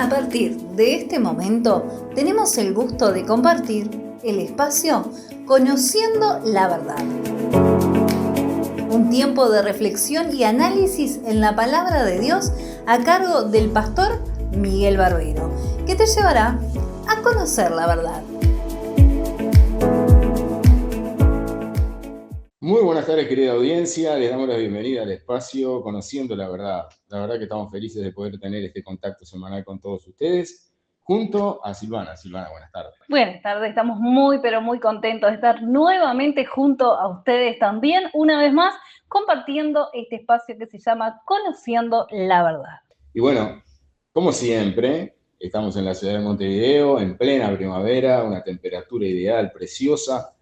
A partir de este momento, tenemos el gusto de compartir el espacio Conociendo la Verdad. Un tiempo de reflexión y análisis en la palabra de Dios a cargo del pastor Miguel Barbero, que te llevará a conocer la verdad. Muy buenas tardes, querida audiencia. Les damos la bienvenida al espacio Conociendo la Verdad. La verdad que estamos felices de poder tener este contacto semanal con todos ustedes, junto a Silvana. Silvana, buenas tardes. Buenas tardes, estamos muy, pero muy contentos de estar nuevamente junto a ustedes también, una vez más, compartiendo este espacio que se llama Conociendo la Verdad. Y bueno, como siempre, estamos en la ciudad de Montevideo, en plena primavera, una temperatura ideal, preciosa,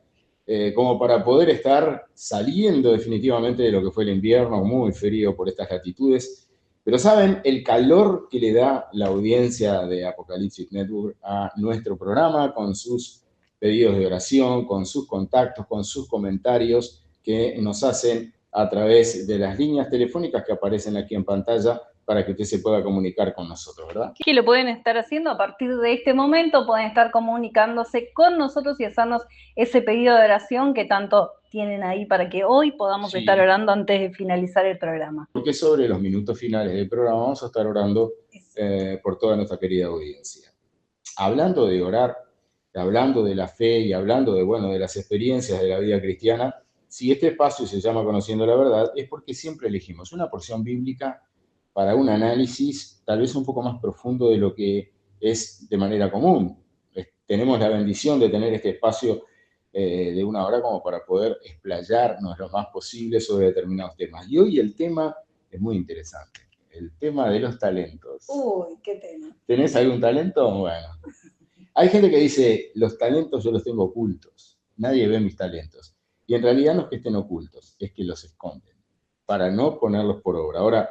como para poder estar saliendo definitivamente de lo que fue el invierno, muy frío por estas latitudes. Pero saben, el calor que le da la audiencia de Apocalipsis Network a nuestro programa, con sus pedidos de oración, con sus contactos, con sus comentarios que nos hacen a través de las líneas telefónicas que aparecen aquí en pantalla, para que usted se pueda comunicar con nosotros, ¿verdad? Que lo pueden estar haciendo a partir de este momento, pueden estar comunicándose con nosotros y hacernos ese pedido de oración que tanto tienen ahí para que hoy podamos estar orando antes de finalizar el programa. Porque sobre los minutos finales del programa vamos a estar orando por toda nuestra querida audiencia. Hablando de orar, hablando de la fe y hablando de las experiencias de la vida cristiana, si este espacio se llama Conociendo la Verdad, es porque siempre elegimos una porción bíblica para un análisis tal vez un poco más profundo de lo que es de manera común. Tenemos la bendición de tener este espacio de una hora como para poder explayarnos lo más posible sobre determinados temas. Y hoy el tema es muy interesante, el tema de los talentos. Uy, qué tema. ¿Tenés algún talento? Bueno, hay gente que dice, los talentos yo los tengo ocultos, nadie ve mis talentos. Y en realidad no es que estén ocultos, es que los esconden, para no ponerlos por obra. Ahora,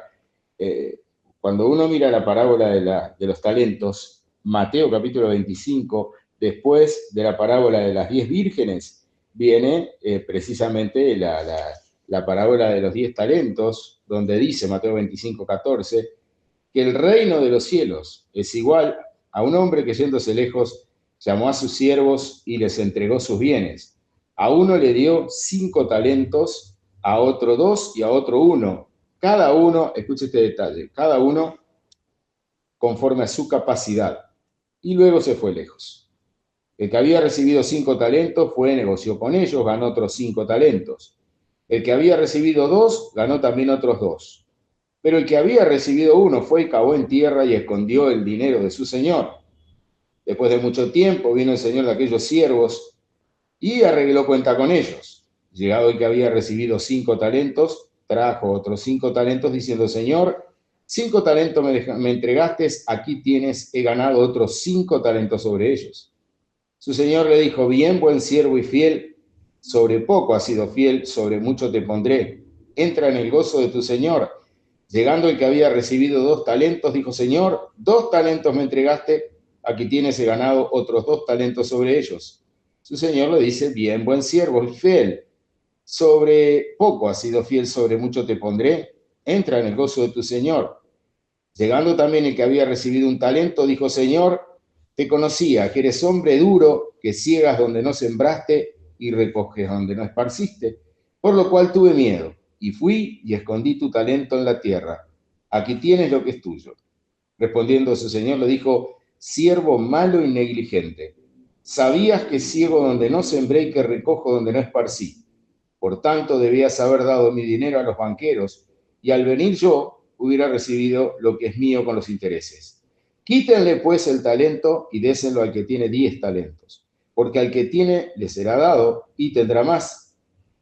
cuando uno mira la parábola de los talentos, Mateo capítulo 25, después de la parábola de las 10 vírgenes, viene precisamente la parábola de los 10 talentos, donde dice Mateo 25, 14, que el reino de los cielos es igual a un hombre que yéndose lejos llamó a sus siervos y les entregó sus bienes. A uno le dio 5 talentos, a otro 2 y a otro 1. Cada uno, escuche este detalle, cada uno conforme a su capacidad. Y luego se fue lejos. El que había recibido 5 talentos fue, negoció con ellos, ganó otros 5 talentos. El que había recibido 2, ganó también otros 2. Pero el que había recibido 1 fue y cavó en tierra y escondió el dinero de su señor. Después de mucho tiempo vino el señor de aquellos siervos y arregló cuenta con ellos. Llegado el que había recibido 5 talentos, trajo otros 5 talentos diciendo, Señor, 5 talentos me entregaste, aquí tienes, he ganado otros 5 talentos sobre ellos. Su señor le dijo, bien, buen siervo y fiel, sobre poco has sido fiel, sobre mucho te pondré. Entra en el gozo de tu señor. Llegando el que había recibido 2 talentos, dijo, Señor, 2 talentos me entregaste, aquí tienes, he ganado otros 2 talentos sobre ellos. Su señor le dice, bien, buen siervo y fiel, sobre poco has sido fiel, sobre mucho te pondré, entra en el gozo de tu señor. Llegando también el que había recibido 1 talento, dijo, Señor, te conocía, que eres hombre duro, que ciegas donde no sembraste y recoges donde no esparciste, por lo cual tuve miedo, y fui y escondí tu talento en la tierra. Aquí tienes lo que es tuyo. Respondiendo su señor, le dijo, siervo malo y negligente, sabías que ciego donde no sembré y que recojo donde no esparcí. Por tanto, debías haber dado mi dinero a los banqueros, y al venir yo hubiera recibido lo que es mío con los intereses. Quítenle pues el talento y désenlo al que tiene 10 talentos, porque al que tiene le será dado y tendrá más,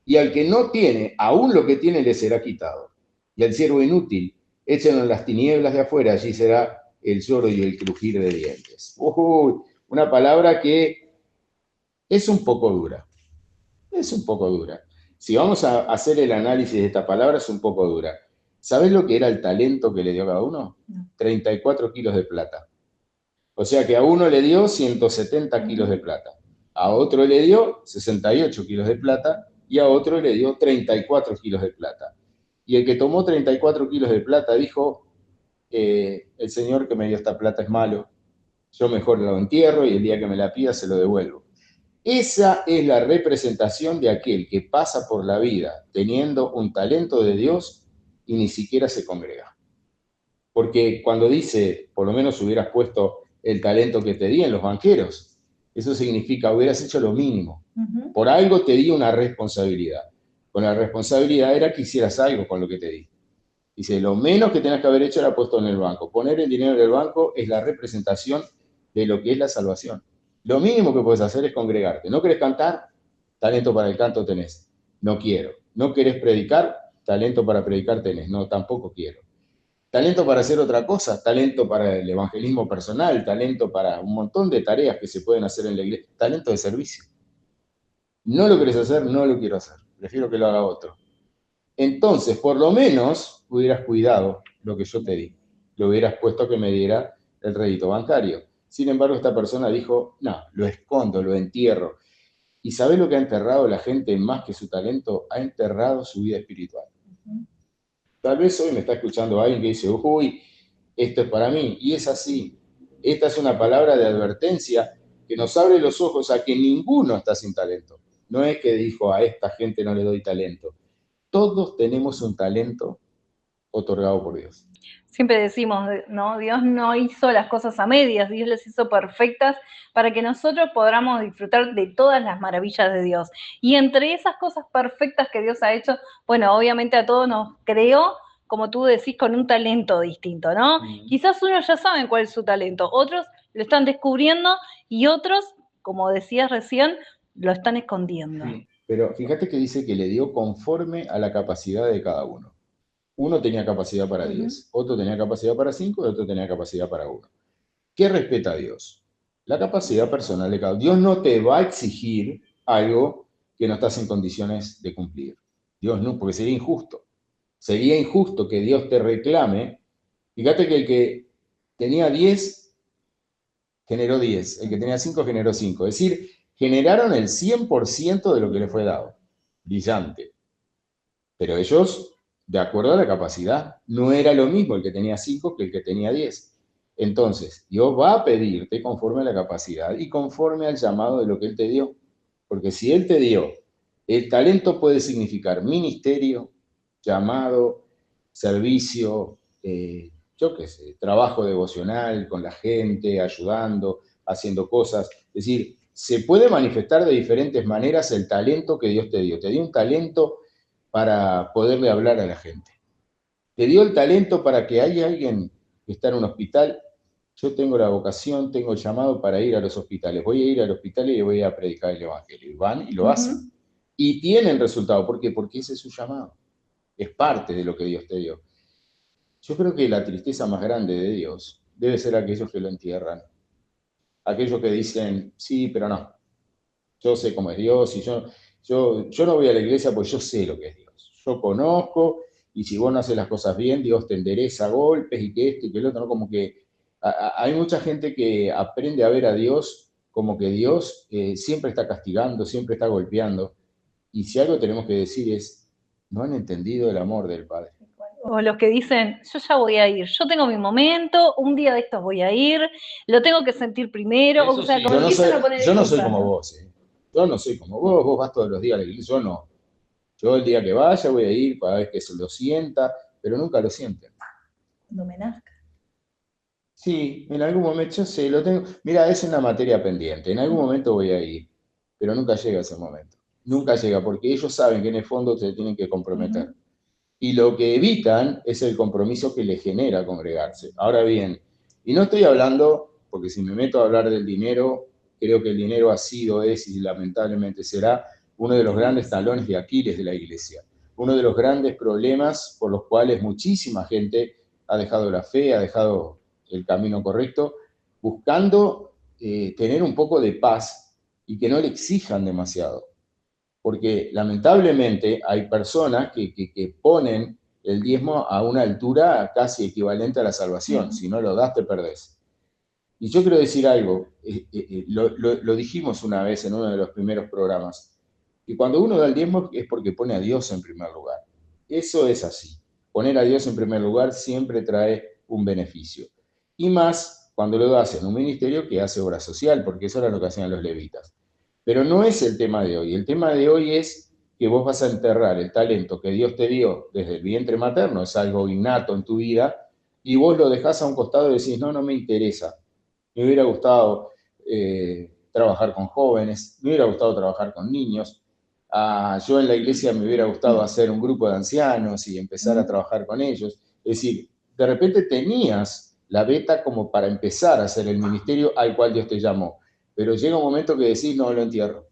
y al que no tiene, aún lo que tiene le será quitado. Y al siervo inútil, échenlo en las tinieblas de afuera, allí será el lloro y el crujir de dientes. Una palabra que es un poco dura. Es un poco dura. Si vamos a hacer el análisis de esta palabra, es un poco dura. ¿Sabés lo que era el talento que le dio a cada uno? No. 34 kilos de plata. O sea que a uno le dio 170 kilos de plata, a otro le dio 68 kilos de plata y a otro le dio 34 kilos de plata. Y el que tomó 34 kilos de plata dijo, el señor que me dio esta plata es malo, yo mejor lo entierro y el día que me la pida se lo devuelvo. Esa es la representación de aquel que pasa por la vida teniendo un talento de Dios y ni siquiera se congrega. Porque cuando dice, por lo menos hubieras puesto el talento que te di en los banqueros, eso significa hubieras hecho lo mínimo. Por algo te di una responsabilidad. Con la responsabilidad era que hicieras algo con lo que te di. Dice, lo menos que tenías que haber hecho era puesto en el banco. Poner el dinero en el banco es la representación de lo que es la salvación. Lo mínimo que puedes hacer es congregarte. ¿No querés cantar? Talento para el canto tenés. No quiero. ¿No querés predicar? Talento para predicar tenés. No, tampoco quiero. Talento para hacer otra cosa, talento para el evangelismo personal, talento para un montón de tareas que se pueden hacer en la iglesia, talento de servicio. No lo querés hacer, no lo quiero hacer. Prefiero que lo haga otro. Entonces, por lo menos, hubieras cuidado lo que yo te di. Lo hubieras puesto a que me diera el rédito bancario. Sin embargo, esta persona dijo, no, lo escondo, lo entierro. ¿Y sabés lo que ha enterrado la gente más que su talento? Ha enterrado su vida espiritual. Tal vez hoy me está escuchando alguien que dice, uy, esto es para mí. Y es así. Esta es una palabra de advertencia que nos abre los ojos a que ninguno está sin talento. No es que dijo, a esta gente no le doy talento. Todos tenemos un talento otorgado por Dios. Siempre decimos, ¿no? Dios no hizo las cosas a medias, Dios las hizo perfectas para que nosotros podamos disfrutar de todas las maravillas de Dios. Y entre esas cosas perfectas que Dios ha hecho, bueno, obviamente a todos nos creó, como tú decís, con un talento distinto, ¿no? Quizás unos ya saben cuál es su talento, otros lo están descubriendo y otros, como decías recién, lo están escondiendo. Sí, pero fíjate que dice que le dio conforme a la capacidad de cada uno. Uno tenía capacidad para 10, otro tenía capacidad para 5 y otro tenía capacidad para 1. ¿Qué respeta a Dios? La capacidad personal de cada uno. Dios no te va a exigir algo que no estás en condiciones de cumplir. Dios no, porque sería injusto. Sería injusto que Dios te reclame. Fíjate que el que tenía 10 generó 10, el que tenía 5 generó 5. Es decir, generaron el 100% de lo que le fue dado. Brillante. Pero ellos, de acuerdo a la capacidad, no era lo mismo el que tenía 5 que el que tenía 10. Entonces, Dios va a pedirte conforme a la capacidad y conforme al llamado de lo que Él te dio. Porque si Él te dio, el talento puede significar ministerio, llamado, servicio, yo qué sé, trabajo devocional con la gente, ayudando, haciendo cosas. Es decir, se puede manifestar de diferentes maneras el talento que Dios te dio. Te dio un talento para poderle hablar a la gente. Te dio el talento para que haya alguien que está en un hospital. Yo tengo la vocación, tengo el llamado para ir a los hospitales. Voy a ir al hospital y voy a predicar el evangelio. Y van y lo hacen. Y tienen resultado. ¿Por qué? Porque ese es su llamado. Es parte de lo que Dios te dio. Yo creo que la tristeza más grande de Dios debe ser aquellos que lo entierran. Aquellos que dicen, sí, pero no. Yo sé cómo es Dios y yo no voy a la iglesia porque yo sé lo que es Dios. Yo conozco y si vos no haces las cosas bien, Dios te endereza a golpes y que esto y que el otro, ¿no? Como que hay mucha gente que aprende a ver a Dios como que Dios siempre está castigando, siempre está golpeando. Y si algo tenemos que decir es, no han entendido el amor del Padre. O los que dicen, yo ya voy a ir, yo tengo mi momento, un día de estos voy a ir, lo tengo que sentir primero. Eso o sea, sí. Como yo no soy como vos, Yo no soy como vos vas todos los días a la iglesia, yo no. Yo el día que vaya voy a ir para ver que se lo sienta, pero nunca lo sienten. Cuando me nazca. Sí, en algún momento yo sé, lo tengo. Mira, es una materia pendiente, en algún momento voy a ir, pero nunca llega ese momento. Nunca llega, porque ellos saben que en el fondo se tienen que comprometer. Y lo que evitan es el compromiso que les genera congregarse. Ahora bien, y no estoy hablando, porque si me meto a hablar del dinero, creo que el dinero ha sido, es y lamentablemente será uno de los grandes talones de Aquiles de la iglesia. Uno de los grandes problemas por los cuales muchísima gente ha dejado la fe, ha dejado el camino correcto, buscando tener un poco de paz y que no le exijan demasiado. Porque lamentablemente hay personas que ponen el diezmo a una altura casi equivalente a la salvación. Si no lo das, te perdés. Y yo quiero decir algo, lo dijimos una vez en uno de los primeros programas, que cuando uno da el diezmo es porque pone a Dios en primer lugar. Eso es así. Poner a Dios en primer lugar siempre trae un beneficio. Y más cuando lo das en un ministerio que hace obra social, porque eso era lo que hacían los levitas. Pero no es el tema de hoy. El tema de hoy es que vos vas a enterrar el talento que Dios te dio desde el vientre materno, es algo innato en tu vida, y vos lo dejás a un costado y decís, no, no me interesa. Me hubiera gustado trabajar con jóvenes, me hubiera gustado trabajar con niños. Yo en la iglesia me hubiera gustado hacer un grupo de ancianos y empezar a trabajar con ellos. Es decir, de repente tenías la beta como para empezar a hacer el ministerio al cual Dios te llamó. Pero llega un momento que decís, no, lo entierro.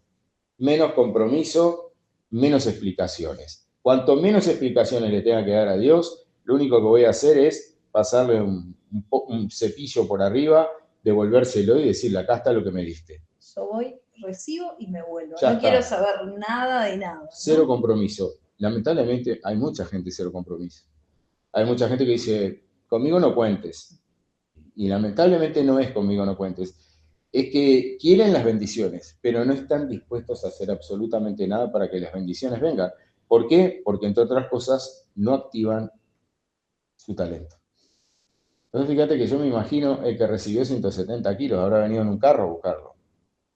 Menos compromiso, menos explicaciones. Cuanto menos explicaciones le tenga que dar a Dios, lo único que voy a hacer es pasarle un cepillo por arriba, devolvérselo y decirle, acá está lo que me diste. Yo voy, recibo y me vuelvo. Ya no está. Quiero saber nada de nada, ¿no? Cero compromiso. Lamentablemente hay mucha gente cero compromiso. Hay mucha gente que dice, conmigo no cuentes. Y lamentablemente no es conmigo no cuentes. Es que quieren las bendiciones, pero no están dispuestos a hacer absolutamente nada para que las bendiciones vengan. ¿Por qué? Porque, entre otras cosas, no activan su talento. Entonces, fíjate que yo me imagino el que recibió 170 kilos, habrá venido en un carro a buscarlo.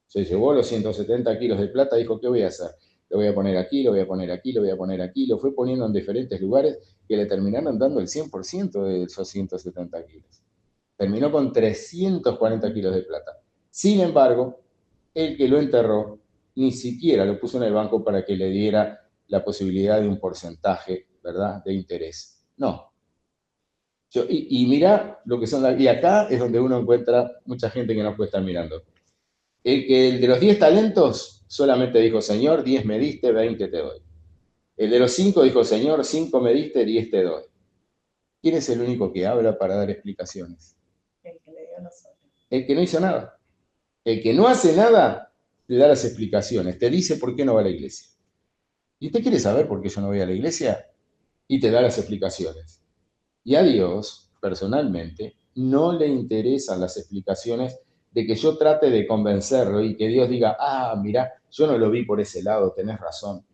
Se llevó los 170 kilos de plata, dijo, ¿qué voy a hacer? Lo voy a poner aquí, lo voy a poner aquí, lo voy a poner aquí. Lo fue poniendo en diferentes lugares que le terminaron dando el 100% de esos 170 kilos. Terminó con 340 kilos de plata. Sin embargo, el que lo enterró ni siquiera lo puso en el banco para que le diera la posibilidad de un porcentaje, ¿verdad?, de interés. No. Y mirá lo que son y acá es donde uno encuentra mucha gente que nos puede estar mirando. El de los 10 talentos solamente dijo, Señor, 10 me diste, 20 te doy. El de los 5 dijo, Señor, 5 me diste, 10 te doy. ¿Quién es el único que habla para dar explicaciones? El que le dio nosotros. El que no hizo nada. El que no hace nada, te da las explicaciones, te dice por qué no va a la iglesia. ¿Y usted quiere saber por qué yo no voy a la iglesia? Y te da las explicaciones. Y a Dios, personalmente, no le interesan las explicaciones de que yo trate de convencerlo y que Dios diga, mirá, yo no lo vi por ese lado, tenés razón.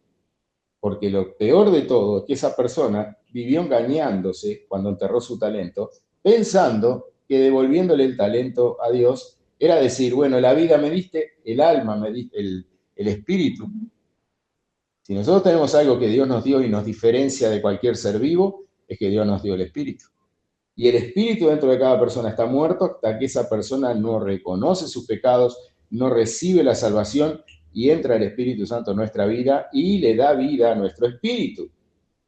Porque lo peor de todo es que esa persona vivió engañándose cuando enterró su talento, pensando que devolviéndole el talento a Dios era decir, bueno, la vida me diste, el alma me diste, el espíritu. Si nosotros tenemos algo que Dios nos dio y nos diferencia de cualquier ser vivo, es que Dios nos dio el espíritu. Y el espíritu dentro de cada persona está muerto hasta que esa persona no reconoce sus pecados, no recibe la salvación y entra el Espíritu Santo en nuestra vida y le da vida a nuestro espíritu.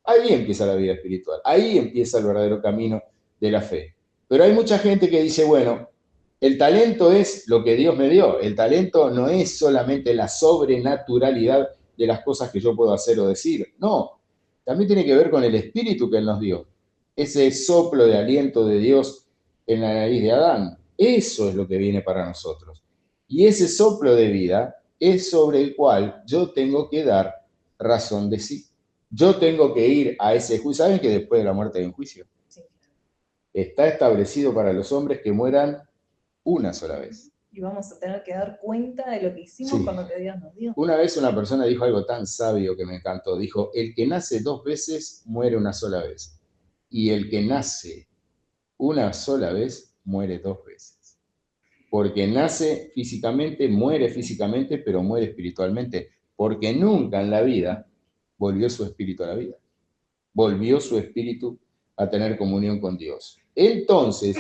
Ahí empieza la vida espiritual, ahí empieza el verdadero camino de la fe. Pero hay mucha gente que dice, bueno, el talento es lo que Dios me dio. El talento no es solamente la sobrenaturalidad de las cosas que yo puedo hacer o decir. No, también tiene que ver con el espíritu que Él nos dio. Ese soplo de aliento de Dios en la nariz de Adán. Eso es lo que viene para nosotros. Y ese soplo de vida es sobre el cual yo tengo que dar razón de sí. Yo tengo que ir a ese juicio. ¿Saben que después de la muerte hay un juicio? Sí. Está establecido para los hombres que mueran una sola vez. Y vamos a tener que dar cuenta de lo que hicimos con lo que Dios nos dio. Una vez una persona dijo algo tan sabio que me encantó. Dijo, el que nace 2 veces muere una sola vez. Y el que nace una sola vez muere 2 veces. Porque nace físicamente, muere físicamente, pero muere espiritualmente. Porque nunca en la vida volvió su espíritu a la vida. Volvió su espíritu a tener comunión con Dios. Entonces,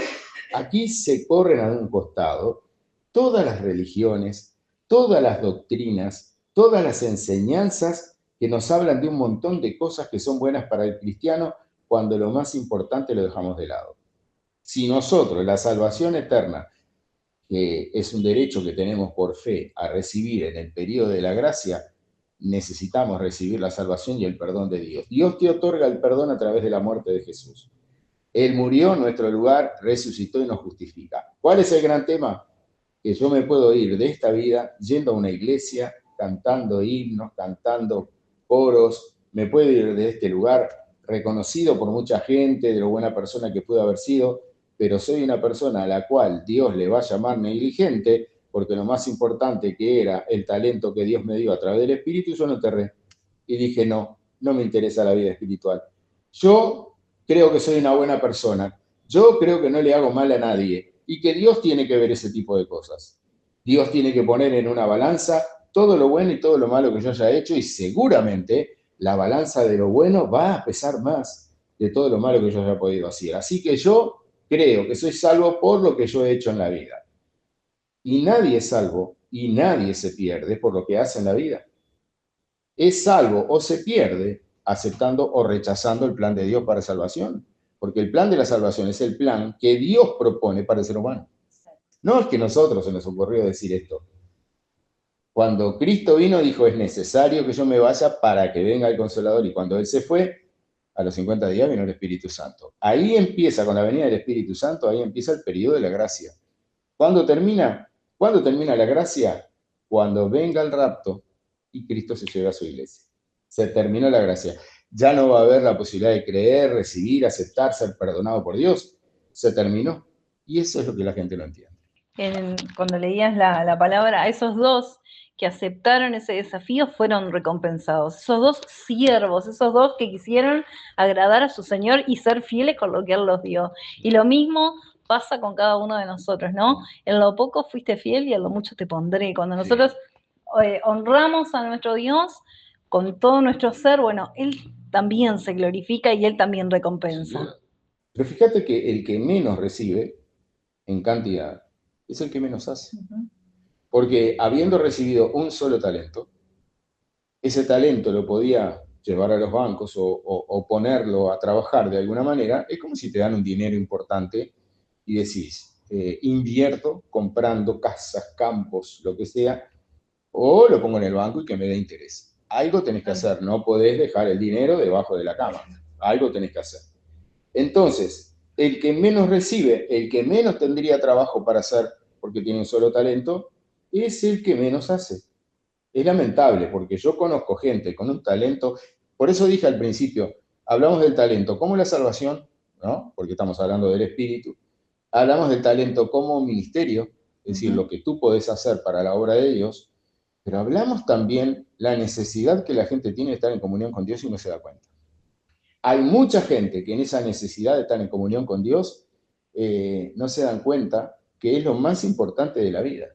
aquí se corren a un costado todas las religiones, todas las doctrinas, todas las enseñanzas que nos hablan de un montón de cosas que son buenas para el cristiano, cuando lo más importante lo dejamos de lado. Si nosotros, la salvación eterna, que es un derecho que tenemos por fe a recibir en el periodo de la gracia, necesitamos recibir la salvación y el perdón de Dios. Dios te otorga el perdón a través de la muerte de Jesús. Él murió en nuestro lugar, resucitó y nos justifica. ¿Cuál es el gran tema? Que yo me puedo ir de esta vida yendo a una iglesia, cantando himnos, cantando coros, me puedo ir de este lugar reconocido por mucha gente, de lo buena persona que pude haber sido, pero soy una persona a la cual Dios le va a llamar negligente, porque lo más importante que era el talento que Dios me dio a través del Espíritu, yo no enterré. Y dije, no me interesa la vida espiritual. Yo creo que soy una buena persona. Yo creo que no le hago mal a nadie y que Dios tiene que ver ese tipo de cosas. Dios tiene que poner en una balanza todo lo bueno y todo lo malo que yo haya hecho y seguramente la balanza de lo bueno va a pesar más de todo lo malo que yo haya podido hacer. Así que yo creo que soy salvo por lo que yo he hecho en la vida. Y nadie es salvo y nadie se pierde por lo que hace en la vida. Es salvo o se pierde aceptando o rechazando el plan de Dios para salvación. Porque el plan de la salvación es el plan que Dios propone para el ser humano. No es que nosotros se nos ocurrió decir esto. Cuando Cristo vino, dijo, es necesario que yo me vaya para que venga el Consolador. Y cuando Él se fue, a los 50 días vino el Espíritu Santo. Ahí empieza, con la venida del Espíritu Santo, ahí empieza el periodo de la gracia. ¿Cuándo termina? ¿Cuándo termina la gracia? Cuando venga el rapto y Cristo se lleve a su iglesia. Se terminó la gracia. Ya no va a haber la posibilidad de creer, recibir, aceptar, ser perdonado por Dios. Se terminó. Y eso es lo que la gente no entiende. Cuando leías la palabra, a esos dos que aceptaron ese desafío fueron recompensados. Esos dos siervos, esos dos que quisieron agradar a su Señor y ser fieles con lo que Él los dio. Y lo mismo pasa con cada uno de nosotros, ¿no? En lo poco fuiste fiel y en lo mucho te pondré. Cuando nosotros honramos a nuestro Dios con todo nuestro ser, bueno, Él también se glorifica y Él también recompensa. Pero fíjate que el que menos recibe en cantidad es el que menos hace. Porque habiendo recibido un solo talento, ese talento lo podía llevar a los bancos o ponerlo a trabajar de alguna manera. Es como si te dan un dinero importante y decís, invierto comprando casas, campos, lo que sea, o lo pongo en el banco y que me dé interés. Algo tenés que hacer, no podés dejar el dinero debajo de la cama. Algo tenés que hacer. Entonces, el que menos recibe, el que menos tendría trabajo para hacer porque tiene un solo talento, es el que menos hace. Es lamentable porque yo conozco gente con un talento, por eso dije al principio, hablamos del talento como la salvación, ¿no? Porque estamos hablando del espíritu, hablamos del talento como ministerio, es decir, lo que tú podés hacer para la obra de Dios, pero hablamos también la necesidad que la gente tiene de estar en comunión con Dios y no se da cuenta. Hay mucha gente que en esa necesidad de estar en comunión con Dios no se dan cuenta que es lo más importante de la vida.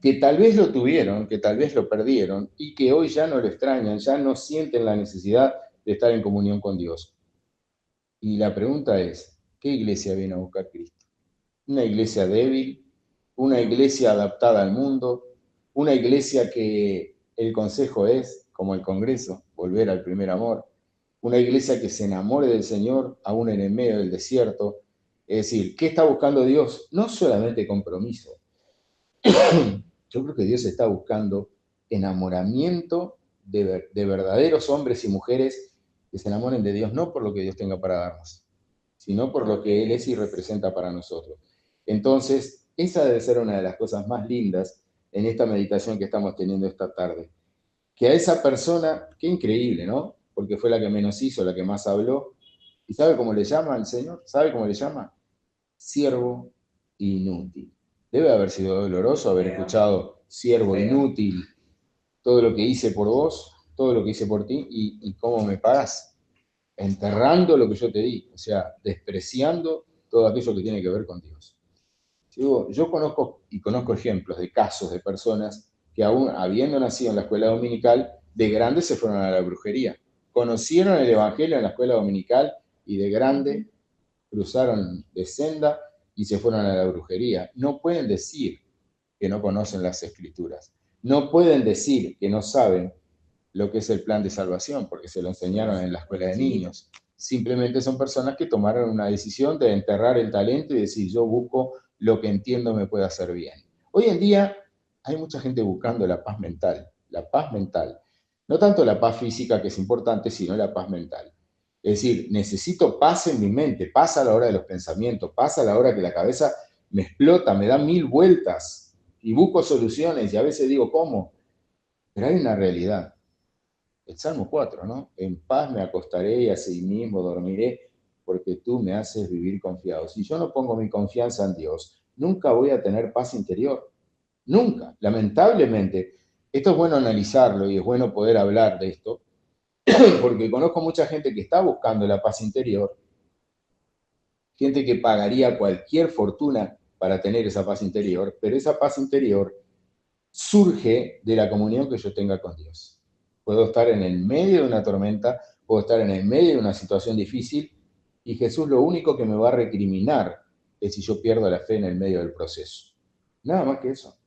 Que tal vez lo tuvieron, que tal vez lo perdieron y que hoy ya no lo extrañan, ya no sienten la necesidad de estar en comunión con Dios. Y la pregunta es, ¿qué iglesia viene a buscar Cristo? ¿Una iglesia débil? ¿Una iglesia adaptada al mundo? ¿Una iglesia que el consejo es, como el Congreso, volver al primer amor? ¿Una iglesia que se enamore del Señor aún en el medio del desierto? Es decir, ¿qué está buscando Dios? No solamente compromiso. Yo creo que Dios está buscando enamoramiento de verdaderos hombres y mujeres que se enamoren de Dios, no por lo que Dios tenga para darnos, sino por lo que Él es y representa para nosotros. Entonces, esa debe ser una de las cosas más lindas en esta meditación que estamos teniendo esta tarde. Que a esa persona, qué increíble, ¿no? Porque fue la que menos hizo, la que más habló. ¿Y sabe cómo le llama al Señor? ¿Sabe cómo le llama? Siervo inútil. Debe haber sido doloroso haber escuchado, siervo inútil, todo lo que hice por vos, todo lo que hice por ti, y cómo me pagas, enterrando lo que yo te di, o sea, despreciando todo aquello que tiene que ver con Dios. Yo conozco ejemplos de casos de personas que aún habiendo nacido en la escuela dominical, de grande se fueron a la brujería. Conocieron el Evangelio en la escuela dominical y de grande cruzaron de senda y se fueron a la brujería. No pueden decir que no conocen las Escrituras. No pueden decir que no saben lo que es el plan de salvación, porque se lo enseñaron en la escuela de niños. Simplemente son personas que tomaron una decisión de enterrar el talento y decir, yo busco lo que entiendo me puede hacer bien. Hoy en día hay mucha gente buscando la paz mental. No tanto la paz física, que es importante, sino la paz mental. Es decir, necesito paz en mi mente, paz a la hora de los pensamientos, paz a la hora que la cabeza me explota, me da 1000 vueltas y busco soluciones y a veces digo, ¿cómo? Pero hay una realidad. El Salmo 4, ¿no? En paz me acostaré y así mismo dormiré porque tú me haces vivir confiado. Si yo no pongo mi confianza en Dios, nunca voy a tener paz interior. Nunca. Lamentablemente, esto es bueno analizarlo y es bueno poder hablar de esto, porque conozco mucha gente que está buscando la paz interior gente que pagaría cualquier fortuna para tener esa paz interior, pero esa paz interior surge de la comunión que yo tenga con Dios. Puedo estar en el medio de una tormenta, puedo estar en el medio de una situación difícil, y Jesús lo único que me va a recriminar es si yo pierdo la fe en el medio del proceso. Nada más que eso.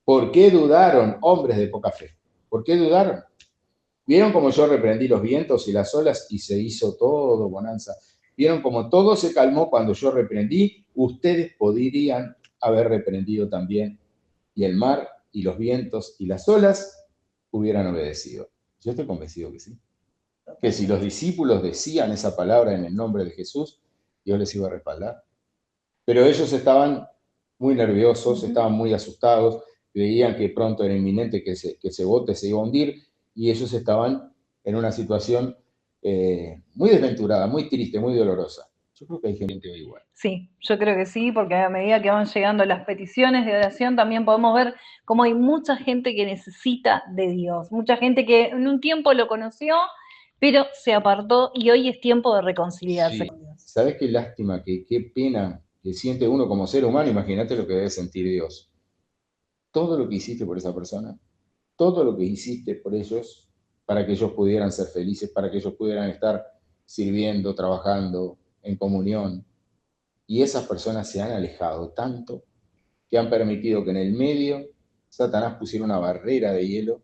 ¿Por qué dudaron hombres de poca fe? ¿Por qué dudaron? ¿Vieron cómo yo reprendí los vientos y las olas y se hizo todo bonanza? ¿Vieron cómo todo se calmó cuando yo reprendí? Ustedes podrían haber reprendido también, y el mar y los vientos y las olas hubieran obedecido. Yo estoy convencido que sí. Que si los discípulos decían esa palabra en el nombre de Jesús, Dios les iba a respaldar. Pero ellos estaban muy nerviosos, estaban muy asustados, veían que pronto era inminente que ese bote se iba a hundir, y ellos estaban en una situación muy desventurada, muy triste, muy dolorosa. Yo creo que hay gente igual. Sí, yo creo que sí, porque a medida que van llegando las peticiones de oración, también podemos ver cómo hay mucha gente que necesita de Dios, mucha gente que en un tiempo lo conoció, pero se apartó, y hoy es tiempo de reconciliarse con Dios. ¿Sabes qué lástima, qué pena que siente uno como ser humano? Imagínate lo que debe sentir Dios. Todo lo que hiciste por esa persona, todo lo que hiciste por ellos, para que ellos pudieran ser felices, para que ellos pudieran estar sirviendo, trabajando, en comunión. Y esas personas se han alejado tanto que han permitido que en el medio Satanás pusiera una barrera de hielo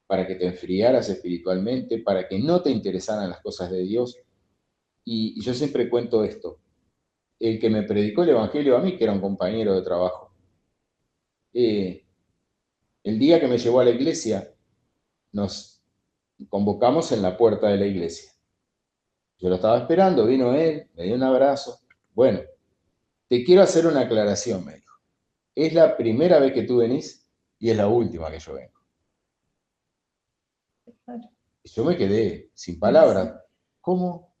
para que te enfriaras espiritualmente, para que no te interesaran las cosas de Dios. Y yo siempre cuento esto. El que me predicó el Evangelio a mí, que era un compañero de trabajo, el día que me llevó a la iglesia, nos convocamos en la puerta de la iglesia. Yo lo estaba esperando, vino él, me dio un abrazo. Bueno, te quiero hacer una aclaración, me dijo. Es la primera vez que tú venís y es la última que yo vengo. Yo me quedé sin palabras. ¿Cómo?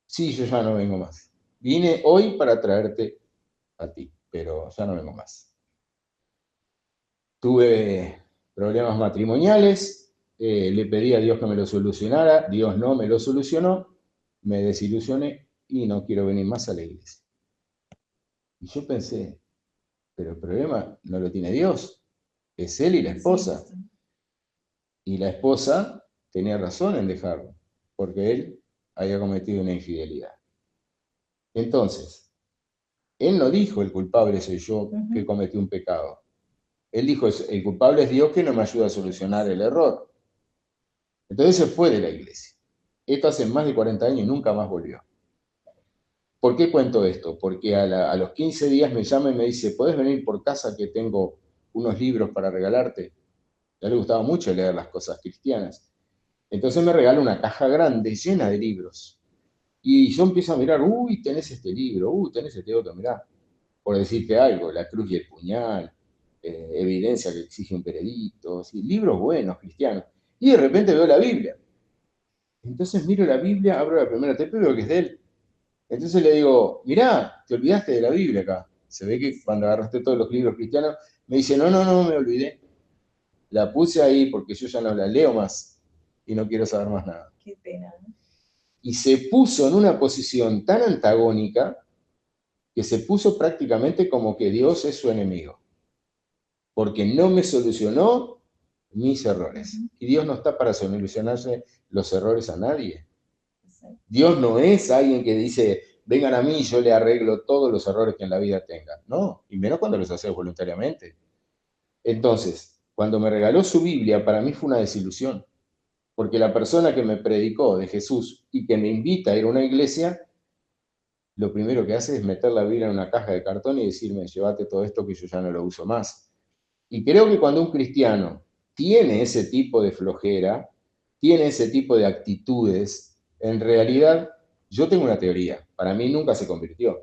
Sí, yo ya no vengo más. Vine hoy para traerte a ti, pero ya no vengo más. Tuve problemas matrimoniales, le pedí a Dios que me lo solucionara, Dios no me lo solucionó, me desilusioné y no quiero venir más a la iglesia. Y yo pensé, pero el problema no lo tiene Dios, es él y la esposa. Y la esposa tenía razón en dejarlo, porque él había cometido una infidelidad. Entonces, él no dijo el culpable soy yo que cometí un pecado. Él dijo, el culpable es Dios que no me ayuda a solucionar el error. Entonces se fue de la iglesia. Esto hace más de 40 años y nunca más volvió. ¿Por qué cuento esto? Porque a los 15 días me llama y me dice, ¿podés venir por casa que tengo unos libros para regalarte? A él le gustaba mucho leer las cosas cristianas. Entonces me regala una caja grande llena de libros. Y yo empiezo a mirar, uy, tenés este libro, tenés este otro, mirá. Por decirte algo, La cruz y el puñal, Evidencia que exige un veredicto, ¿sí? Libros buenos, cristianos. Y de repente veo la Biblia. Entonces miro la Biblia, abro la primera tapa y veo que es de él. Entonces le digo, mirá, te olvidaste de la Biblia acá. Se ve que cuando agarraste todos los libros cristianos, me dice, no, me olvidé. La puse ahí porque yo ya no la leo más y no quiero saber más nada. Qué pena, ¿no? Y se puso en una posición tan antagónica que se puso prácticamente como que Dios es su enemigo, porque no me solucionó mis errores. Y Dios no está para solucionarse los errores a nadie. Dios no es alguien que dice, vengan a mí y yo le arreglo todos los errores que en la vida tengan. No, y menos cuando los haces voluntariamente. Entonces, cuando me regaló su Biblia, para mí fue una desilusión, porque la persona que me predicó de Jesús y que me invita a ir a una iglesia, lo primero que hace es meter la Biblia en una caja de cartón y decirme, llévate todo esto que yo ya no lo uso más. Y creo que cuando un cristiano tiene ese tipo de flojera, tiene ese tipo de actitudes, en realidad, yo tengo una teoría, para mí nunca se convirtió.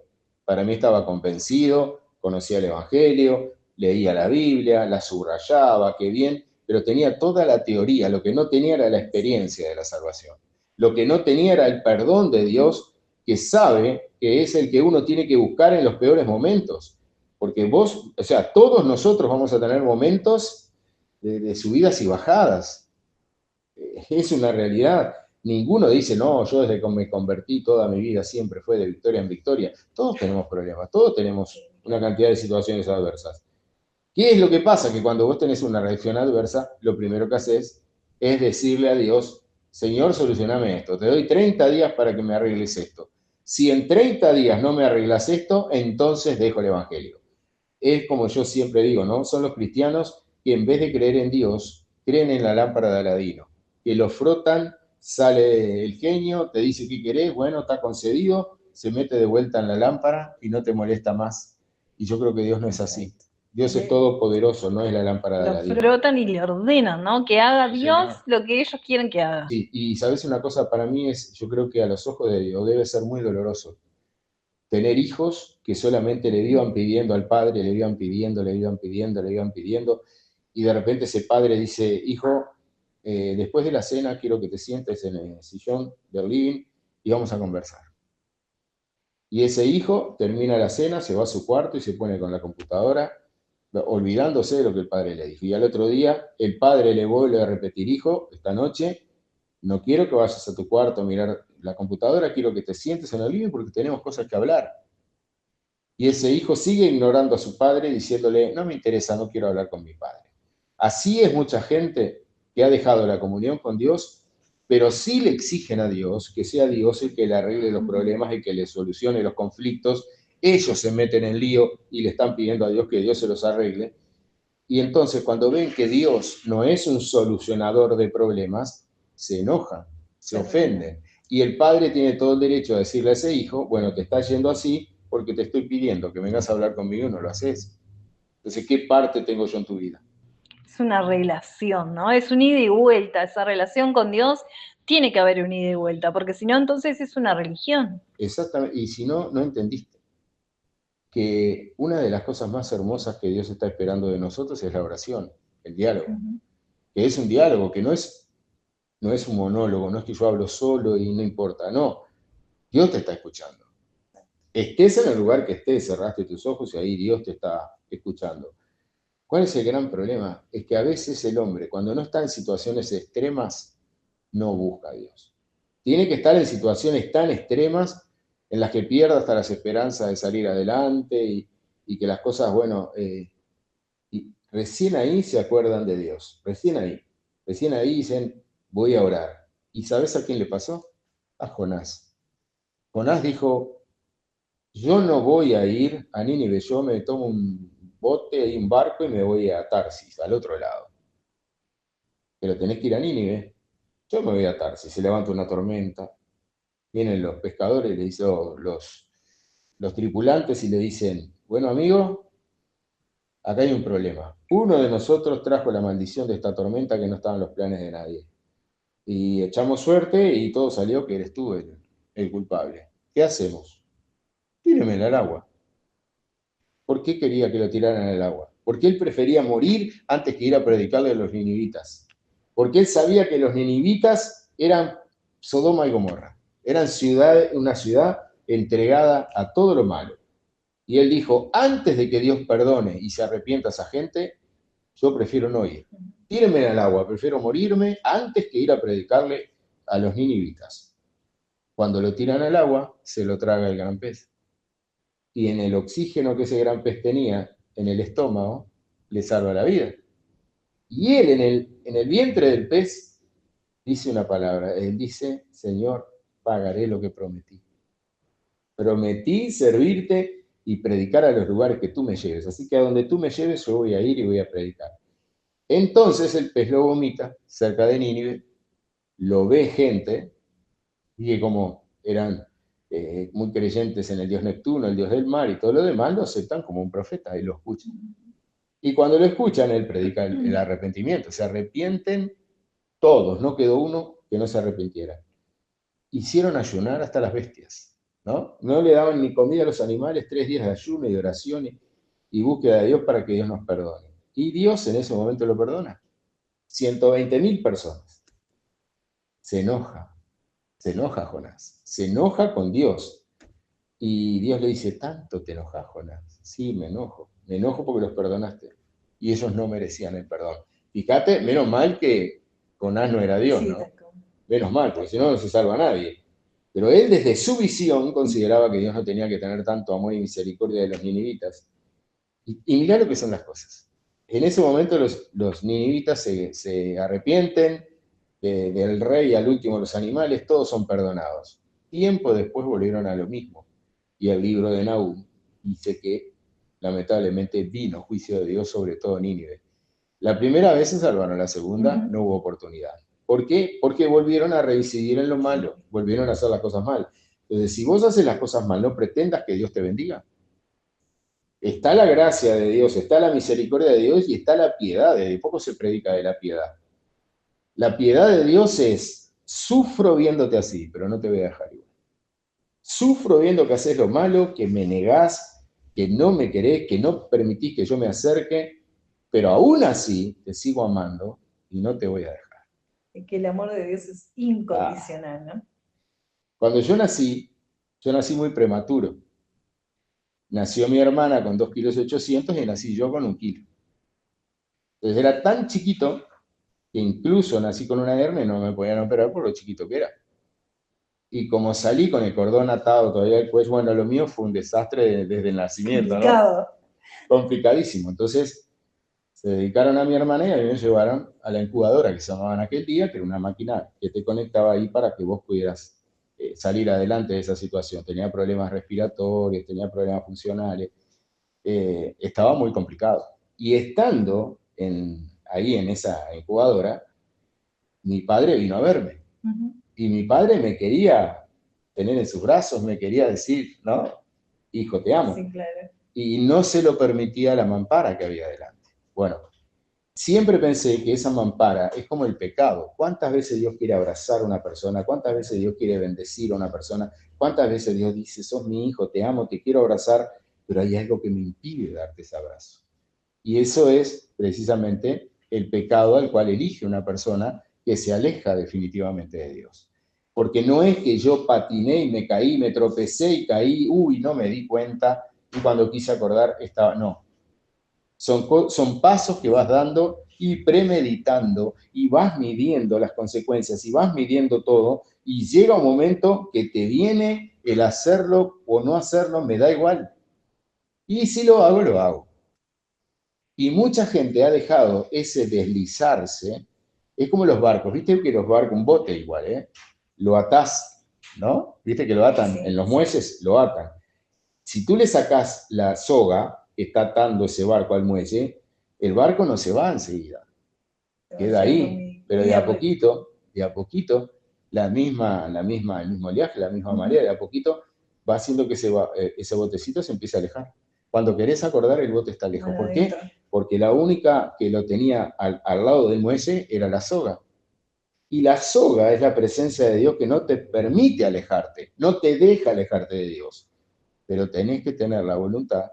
Para mí estaba convencido, conocía el Evangelio, leía la Biblia, la subrayaba, qué bien, pero tenía toda la teoría, lo que no tenía era la experiencia de la salvación. Lo que no tenía era el perdón de Dios, que sabe que es el que uno tiene que buscar en los peores momentos. Porque vos, o sea, todos nosotros vamos a tener momentos de subidas y bajadas. Es una realidad. Ninguno dice, no, yo desde que me convertí toda mi vida siempre fue de victoria en victoria. Todos tenemos problemas, todos tenemos una cantidad de situaciones adversas. ¿Qué es lo que pasa? Que cuando vos tenés una reacción adversa, lo primero que haces es decirle a Dios, Señor, solucioname esto. Te doy 30 días para que me arregles esto. Si en 30 días no me arreglas esto, entonces dejo el Evangelio. Es como yo siempre digo, ¿no? Son los cristianos que en vez de creer en Dios, creen en la lámpara de Aladino, que lo frotan, sale el genio, te dice qué querés, bueno, está concedido, se mete de vuelta en la lámpara y no te molesta más. Y yo creo que Dios no es así. Dios es todopoderoso, no es la lámpara de Lo Aladino. frotan y le ordenan, ¿no? Que haga Dios Señor. lo que ellos quieren que haga. Sí, y sabes una cosa, para mí es, yo creo que a los ojos de Dios debe ser muy doloroso tener hijos que solamente le iban pidiendo al padre, le iban pidiendo, le iban pidiendo, le iban pidiendo, y de repente ese padre dice, hijo, después de la cena quiero que te sientes en el sillón del living y vamos a conversar. Y ese hijo termina la cena, se va a su cuarto y se pone con la computadora, olvidándose de lo que el padre le dijo. Y al otro día el padre le vuelve a repetir, hijo, esta noche no quiero que vayas a tu cuarto a mirar la computadora, quiero que te sientes en el living porque tenemos cosas que hablar. Y ese hijo sigue ignorando a su padre diciéndole, no me interesa, no quiero hablar con mi padre. Así es mucha gente que ha dejado la comunión con Dios, pero sí le exigen a Dios que sea Dios el que le arregle los problemas y que le solucione los conflictos. Ellos se meten en lío y le están pidiendo a Dios que Dios se los arregle. Y entonces cuando ven que Dios no es un solucionador de problemas, se enojan, se ofenden. Y el padre tiene todo el derecho a decirle a ese hijo, bueno, te está yendo así porque te estoy pidiendo que vengas a hablar conmigo y no lo haces. Entonces, ¿qué parte tengo yo en tu vida? Es una relación, ¿no? Es un ida y vuelta. Esa relación con Dios tiene que haber un ida y vuelta, porque si no, entonces es una religión. Exactamente. Y si no, no entendiste que una de las cosas más hermosas que Dios está esperando de nosotros es la oración, el diálogo. Que es un diálogo, que no es un monólogo, no es que yo hablo solo y no importa, no. Dios te está escuchando. Estés en el lugar que estés, cerraste tus ojos y ahí Dios te está escuchando. ¿Cuál es el gran problema? Es que a veces el hombre, cuando no está en situaciones extremas, no busca a Dios. Tiene que estar en situaciones tan extremas en las que pierda hasta las esperanzas de salir adelante y que las cosas, bueno, y recién ahí se acuerdan de Dios. Recién ahí dicen, voy a orar. ¿Y sabes a quién le pasó? A Jonás. Jonás dijo, yo no voy a ir a Nínive, yo me tomo un bote y un barco y me voy a Tarsis, al otro lado. Pero tenés que ir a Nínive. Yo me voy a Tarsis, se levanta una tormenta, vienen los pescadores, le dicen los tripulantes y le dicen, bueno amigo, acá hay un problema. Uno de nosotros trajo la maldición de esta tormenta que no estaba en los planes de nadie. Y echamos suerte y todo salió que eres tú el culpable. ¿Qué hacemos? Tíremela al agua. ¿Por qué quería que lo tiraran al agua? Porque él prefería morir antes que ir a predicarle a los ninivitas. Porque él sabía que los ninivitas eran Sodoma y Gomorra. Eran una ciudad entregada a todo lo malo. Y él dijo, antes de que Dios perdone y se arrepienta a esa gente, yo prefiero no ir. Tírenme al agua, prefiero morirme antes que ir a predicarle a los ninivitas. Cuando lo tiran al agua, se lo traga el gran pez. Y en el oxígeno que ese gran pez tenía en el estómago, le salva la vida. Y él en el vientre del pez dice una palabra, él dice, Señor, pagaré lo que prometí. Prometí servirte y predicar a los lugares que tú me lleves. Así que a donde tú me lleves yo voy a ir y voy a predicar. Entonces el pez lo vomita cerca de Nínive, lo ve gente, y que como eran muy creyentes en el dios Neptuno, el dios del mar y todo lo demás, lo aceptan como un profeta y lo escuchan. Y cuando lo escuchan, él predica el arrepentimiento. Se arrepienten todos, no quedó uno que no se arrepintiera. Hicieron ayunar hasta las bestias, ¿no? No le daban ni comida a los animales, 3 días de ayuno y de oración y búsqueda de Dios para que Dios nos perdone. Y Dios en ese momento lo perdona. 120.000 personas. Se enoja Jonás, se enoja con Dios. Y Dios le dice, ¿tanto te enojas, Jonás? Sí, me enojo porque los perdonaste. Y ellos no merecían el perdón. Fíjate, menos mal que Jonás no era Dios, ¿no? Menos mal, porque si no, no se salva nadie. Pero él desde su visión consideraba que Dios no tenía que tener tanto amor y misericordia de los ninivitas. Y mirá lo que son las cosas. En ese momento los ninivitas se arrepienten, del rey al último los animales, todos son perdonados. Tiempo después volvieron a lo mismo. Y el libro de Nahum dice que lamentablemente vino juicio de Dios sobre todo Nínive. La primera vez se salvaron, la segunda no hubo oportunidad. ¿Por qué? Porque volvieron a reincidir en lo malo, volvieron a hacer las cosas mal. Entonces, si vos haces las cosas mal, no pretendas que Dios te bendiga. Está la gracia de Dios, está la misericordia de Dios y está la piedad. De poco se predica de la piedad. La piedad de Dios es, sufro viéndote así, pero no te voy a dejar igual. Sufro viendo que haces lo malo, que me negás, que no me querés, que no permitís que yo me acerque, pero aún así te sigo amando y no te voy a dejar. Que el amor de Dios es incondicional, ¿no? Cuando yo nací muy prematuro. Nació mi hermana con 2,8 kilos y nací yo con 1 kilo. Entonces era tan chiquito que incluso nací con una hernia y no me podían operar por lo chiquito que era. Y como salí con el cordón atado todavía al cuello, bueno, lo mío fue un desastre desde el nacimiento, complicado, ¿no? Complicadísimo. Entonces se dedicaron a mi hermana y a mí me llevaron a la incubadora que se llamaba en aquel día, que era una máquina que te conectaba ahí para que vos pudieras salir adelante de esa situación. Tenía problemas respiratorios, tenía problemas funcionales, estaba muy complicado. Y estando ahí en esa incubadora, mi padre vino a verme. Y mi padre me quería tener en sus brazos, me quería decir, ¿no? Hijo, te amo. Sí, claro. Y no se lo permitía la mampara que había delante. Bueno, siempre pensé que esa mampara es como el pecado. ¿Cuántas veces Dios quiere abrazar a una persona? ¿Cuántas veces Dios quiere bendecir a una persona? ¿Cuántas veces Dios dice, sos mi hijo, te amo, te quiero abrazar, pero hay algo que me impide darte ese abrazo? Y eso es precisamente el pecado al cual elige una persona que se aleja definitivamente de Dios. Porque no es que yo patiné y me caí, me tropecé y caí, no me di cuenta, y cuando quise acordar estaba, no. Son pasos que vas dando y premeditando y vas midiendo las consecuencias y vas midiendo todo y llega un momento que te viene el hacerlo o no hacerlo, me da igual. Y si lo hago, lo hago. Y mucha gente ha dejado ese deslizarse, es como los barcos, viste que los barcos, un bote igual, lo atás, ¿no? Viste que lo atan, sí. En los muelles lo atan. Si tú le sacás la soga que está atando ese barco al muelle, el barco no se va enseguida, queda ahí, pero de a poquito, el mismo oleaje, la misma marea, de a poquito va haciendo que ese botecito se empiece a alejar. Cuando querés acordar, el bote está lejos. ¿Por qué? Porque la única que lo tenía al lado del muelle era la soga. Y la soga es la presencia de Dios que no te permite alejarte, no te deja alejarte de Dios. Pero tenés que tener la voluntad,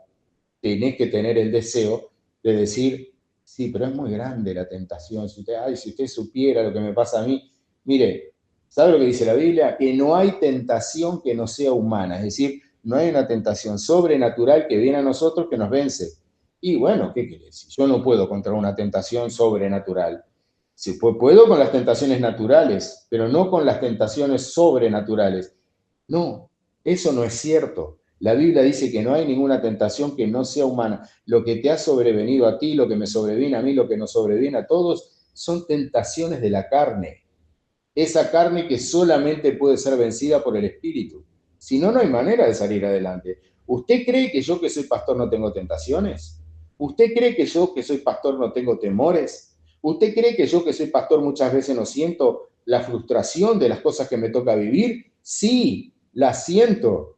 tenés que tener el deseo de decir, sí, pero es muy grande la tentación. Si usted supiera lo que me pasa a mí. Mire, ¿sabe lo que dice la Biblia? Que no hay tentación que no sea humana. Es decir, no hay una tentación sobrenatural que viene a nosotros que nos vence. Y bueno, ¿qué quiere decir? Yo no puedo contra una tentación sobrenatural. Sí, puedo con las tentaciones naturales, pero no con las tentaciones sobrenaturales. No, eso no es cierto. La Biblia dice que no hay ninguna tentación que no sea humana. Lo que te ha sobrevenido a ti, lo que me sobreviene a mí, lo que nos sobreviene a todos, son tentaciones de la carne. Esa carne que solamente puede ser vencida por el Espíritu. Si no, no hay manera de salir adelante. ¿Usted cree que yo que soy pastor no tengo tentaciones? ¿Usted cree que yo que soy pastor no tengo temores? ¿Usted cree que yo que soy pastor muchas veces no siento la frustración de las cosas que me toca vivir? Sí, las siento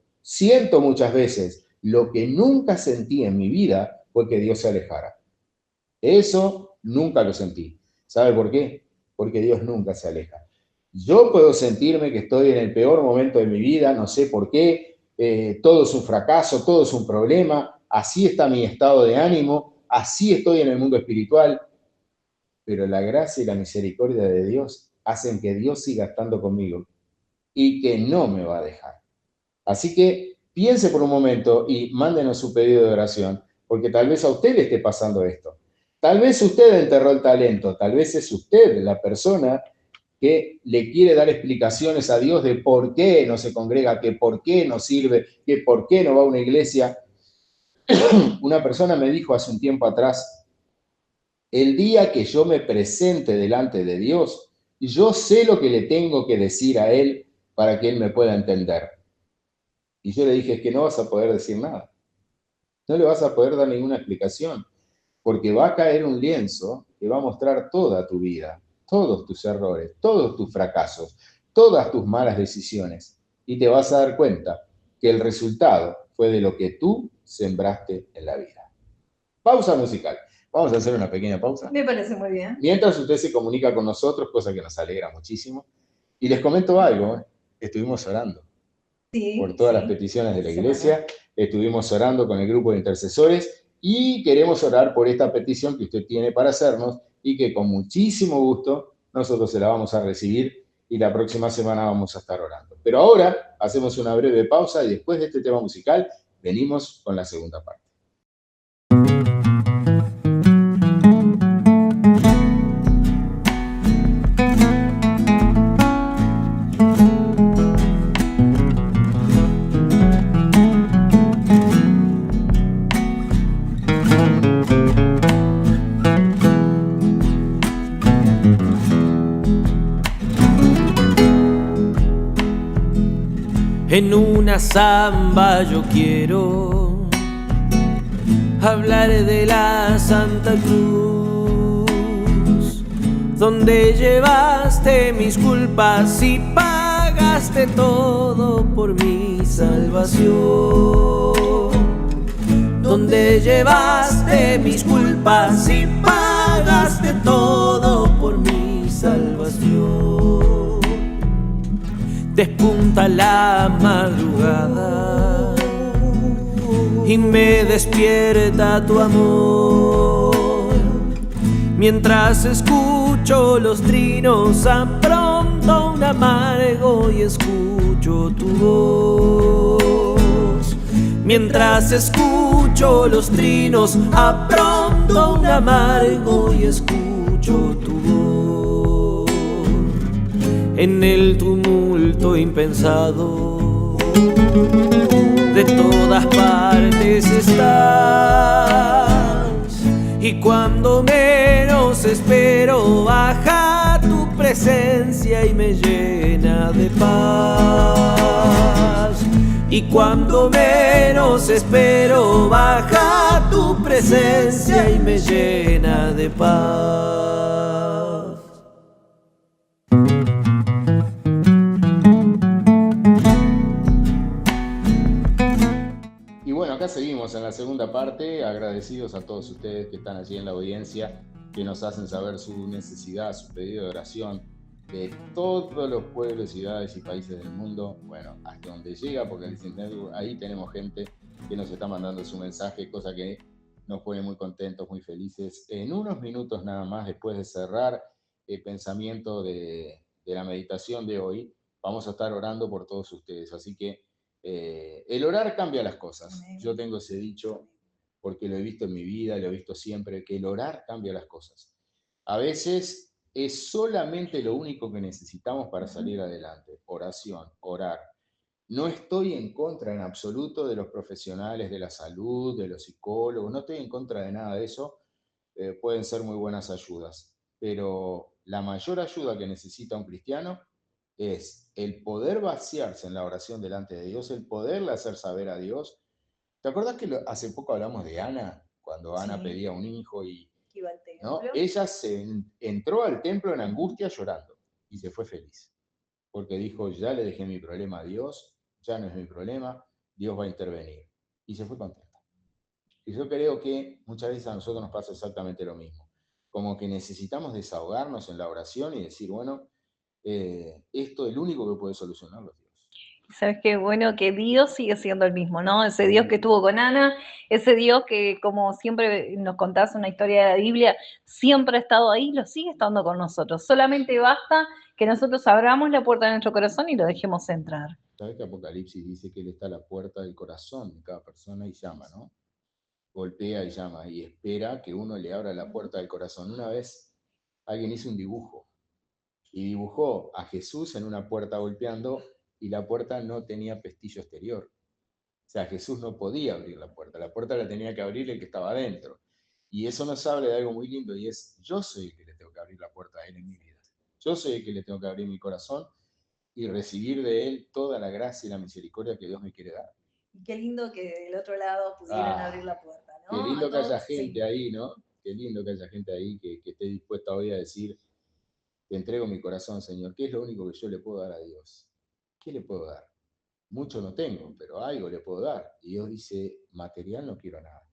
muchas veces. Lo que nunca sentí en mi vida fue que Dios se alejara. Eso nunca lo sentí. ¿Sabe por qué? Porque Dios nunca se aleja. Yo puedo sentirme que estoy en el peor momento de mi vida, no sé por qué, todo es un fracaso, todo es un problema, así está mi estado de ánimo, así estoy en el mundo espiritual, pero la gracia y la misericordia de Dios hacen que Dios siga estando conmigo y que no me va a dejar. Así que piense por un momento y mándenos su pedido de oración, porque tal vez a usted le esté pasando esto. Tal vez usted enterró el talento, tal vez es usted la persona que le quiere dar explicaciones a Dios de por qué no se congrega, que por qué no sirve, que por qué no va a una iglesia. Una persona me dijo hace un tiempo atrás, el día que yo me presente delante de Dios, yo sé lo que le tengo que decir a Él para que Él me pueda entender. Y yo le dije, es que no vas a poder decir nada. No le vas a poder dar ninguna explicación, porque va a caer un lienzo que va a mostrar toda tu vida, todos tus errores, todos tus fracasos, todas tus malas decisiones. Y te vas a dar cuenta que el resultado fue de lo que tú sembraste en la vida. Pausa musical. Vamos a hacer una pequeña pausa. Me parece muy bien. Mientras usted se comunica con nosotros, cosa que nos alegra muchísimo. Y les comento algo, estuvimos orando por todas las peticiones de la iglesia, estuvimos orando con el grupo de intercesores y queremos orar por esta petición que usted tiene para hacernos y que con muchísimo gusto nosotros se la vamos a recibir y la próxima semana vamos a estar orando. Pero ahora hacemos una breve pausa y después de este tema musical venimos con la segunda parte. En una samba yo quiero hablar de la Santa Cruz, donde llevaste mis culpas y pagaste todo por mi salvación, donde llevaste mis culpas y pagaste todo por mi salvación. Despunta la madrugada y me despierta tu amor. Mientras escucho los trinos, apronto un amargo y escucho tu voz. Mientras escucho los trinos, apronto un amargo y escucho tu voz. En el tumulto impensado de todas partes estás, y cuando menos espero baja tu presencia y me llena de paz. Y cuando menos espero baja tu presencia y me llena de paz. Acá seguimos en la segunda parte, agradecidos a todos ustedes que están allí en la audiencia, que nos hacen saber su necesidad, su pedido de oración de todos los pueblos, ciudades y países del mundo, bueno, hasta donde llega, porque ahí tenemos gente que nos está mandando su mensaje, cosa que nos pone muy contentos, muy felices. En unos minutos nada más, después de cerrar el pensamiento de la meditación de hoy, vamos a estar orando por todos ustedes, así que el orar cambia las cosas. Yo tengo ese dicho porque lo he visto en mi vida, lo he visto siempre, que el orar cambia las cosas. A veces es solamente lo único que necesitamos para salir adelante. Oración, orar. No estoy en contra en absoluto de los profesionales de la salud, de los psicólogos, no estoy en contra de nada de eso. Pueden ser muy buenas ayudas, pero la mayor ayuda que necesita un cristiano es el poder vaciarse en la oración delante de Dios, el poderle hacer saber a Dios. ¿Te acuerdas que hace poco hablamos de Ana? Cuando Ana pedía un hijo y ¿no? Ella entró al templo en angustia llorando y se fue feliz. Porque dijo, ya le dejé mi problema a Dios, ya no es mi problema, Dios va a intervenir. Y se fue contenta. Y yo creo que muchas veces a nosotros nos pasa exactamente lo mismo. Como que necesitamos desahogarnos en la oración y decir, bueno, esto es lo único que puede solucionarlo, Dios. Sabes qué bueno que Dios sigue siendo el mismo, ¿no? Ese Dios que estuvo con Ana, ese Dios que, como siempre nos contás una historia de la Biblia, siempre ha estado ahí, lo sigue estando con nosotros. Solamente basta que nosotros abramos la puerta de nuestro corazón y lo dejemos entrar. ¿Sabes que Apocalipsis dice que Él está a la puerta del corazón de cada persona y llama, ¿no? Golpea y llama y espera que uno le abra la puerta del corazón. Una vez alguien hizo un dibujo y dibujó a Jesús en una puerta golpeando y la puerta no tenía pestillo exterior. O sea, Jesús no podía abrir la puerta la tenía que abrir el que estaba adentro. Y eso nos habla de algo muy lindo y es, yo soy el que le tengo que abrir la puerta a Él en mi vida. Yo soy el que le tengo que abrir mi corazón y recibir de Él toda la gracia y la misericordia que Dios me quiere dar. Y qué lindo que del otro lado pudieran abrir la puerta, ¿no? Qué lindo que haya gente ahí, ¿no? Qué lindo que haya gente ahí que esté dispuesta hoy a decir, te entrego mi corazón, Señor. ¿Qué es lo único que yo le puedo dar a Dios? ¿Qué le puedo dar? Mucho no tengo, pero algo le puedo dar. Y Dios dice, material no quiero nada.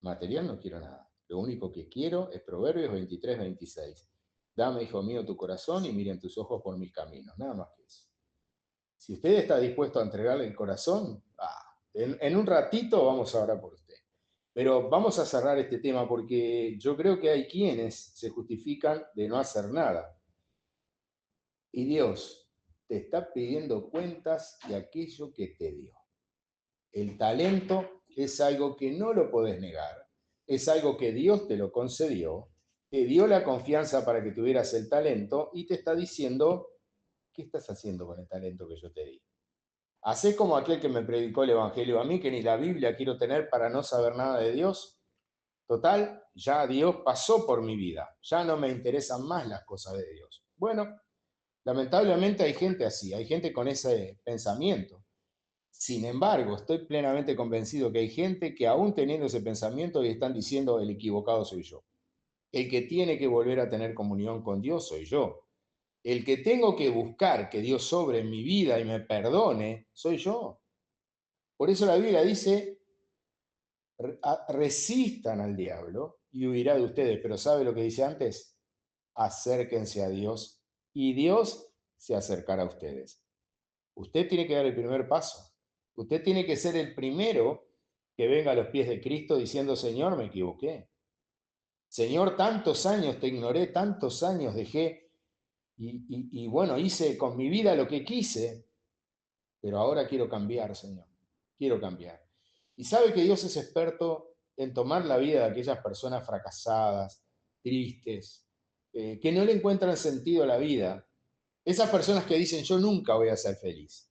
Material no quiero nada. Lo único que quiero es Proverbios 23, 26. Dame, hijo mío, tu corazón y miren tus ojos por mis caminos. Nada más que eso. Si usted está dispuesto a entregarle el corazón, en un ratito vamos a orar por usted. Pero vamos a cerrar este tema porque yo creo que hay quienes se justifican de no hacer nada. Y Dios te está pidiendo cuentas de aquello que te dio. El talento es algo que no lo podés negar. Es algo que Dios te lo concedió, te dio la confianza para que tuvieras el talento y te está diciendo, ¿qué estás haciendo con el talento que yo te di? Hacé como aquel que me predicó el Evangelio a mí, que ni la Biblia quiero tener para no saber nada de Dios. Total, ya Dios pasó por mi vida. Ya no me interesan más las cosas de Dios. Bueno, lamentablemente hay gente así, hay gente con ese pensamiento. Sin embargo, estoy plenamente convencido que hay gente que aún teniendo ese pensamiento y están diciendo el equivocado soy yo. El que tiene que volver a tener comunión con Dios soy yo. El que tengo que buscar que Dios sobre en mi vida y me perdone soy yo. Por eso la Biblia dice, resistan al diablo y huirá de ustedes. Pero ¿sabe lo que dice antes? Acérquense a Dios y Dios se acercará a ustedes. Usted tiene que dar el primer paso. Usted tiene que ser el primero que venga a los pies de Cristo diciendo, Señor, me equivoqué. Señor, tantos años te ignoré, tantos años dejé y bueno, hice con mi vida lo que quise, pero ahora quiero cambiar, Señor. Quiero cambiar. Y sabe que Dios es experto en tomar la vida de aquellas personas fracasadas, tristes, que no le encuentran sentido a la vida. Esas personas que dicen, yo nunca voy a ser feliz.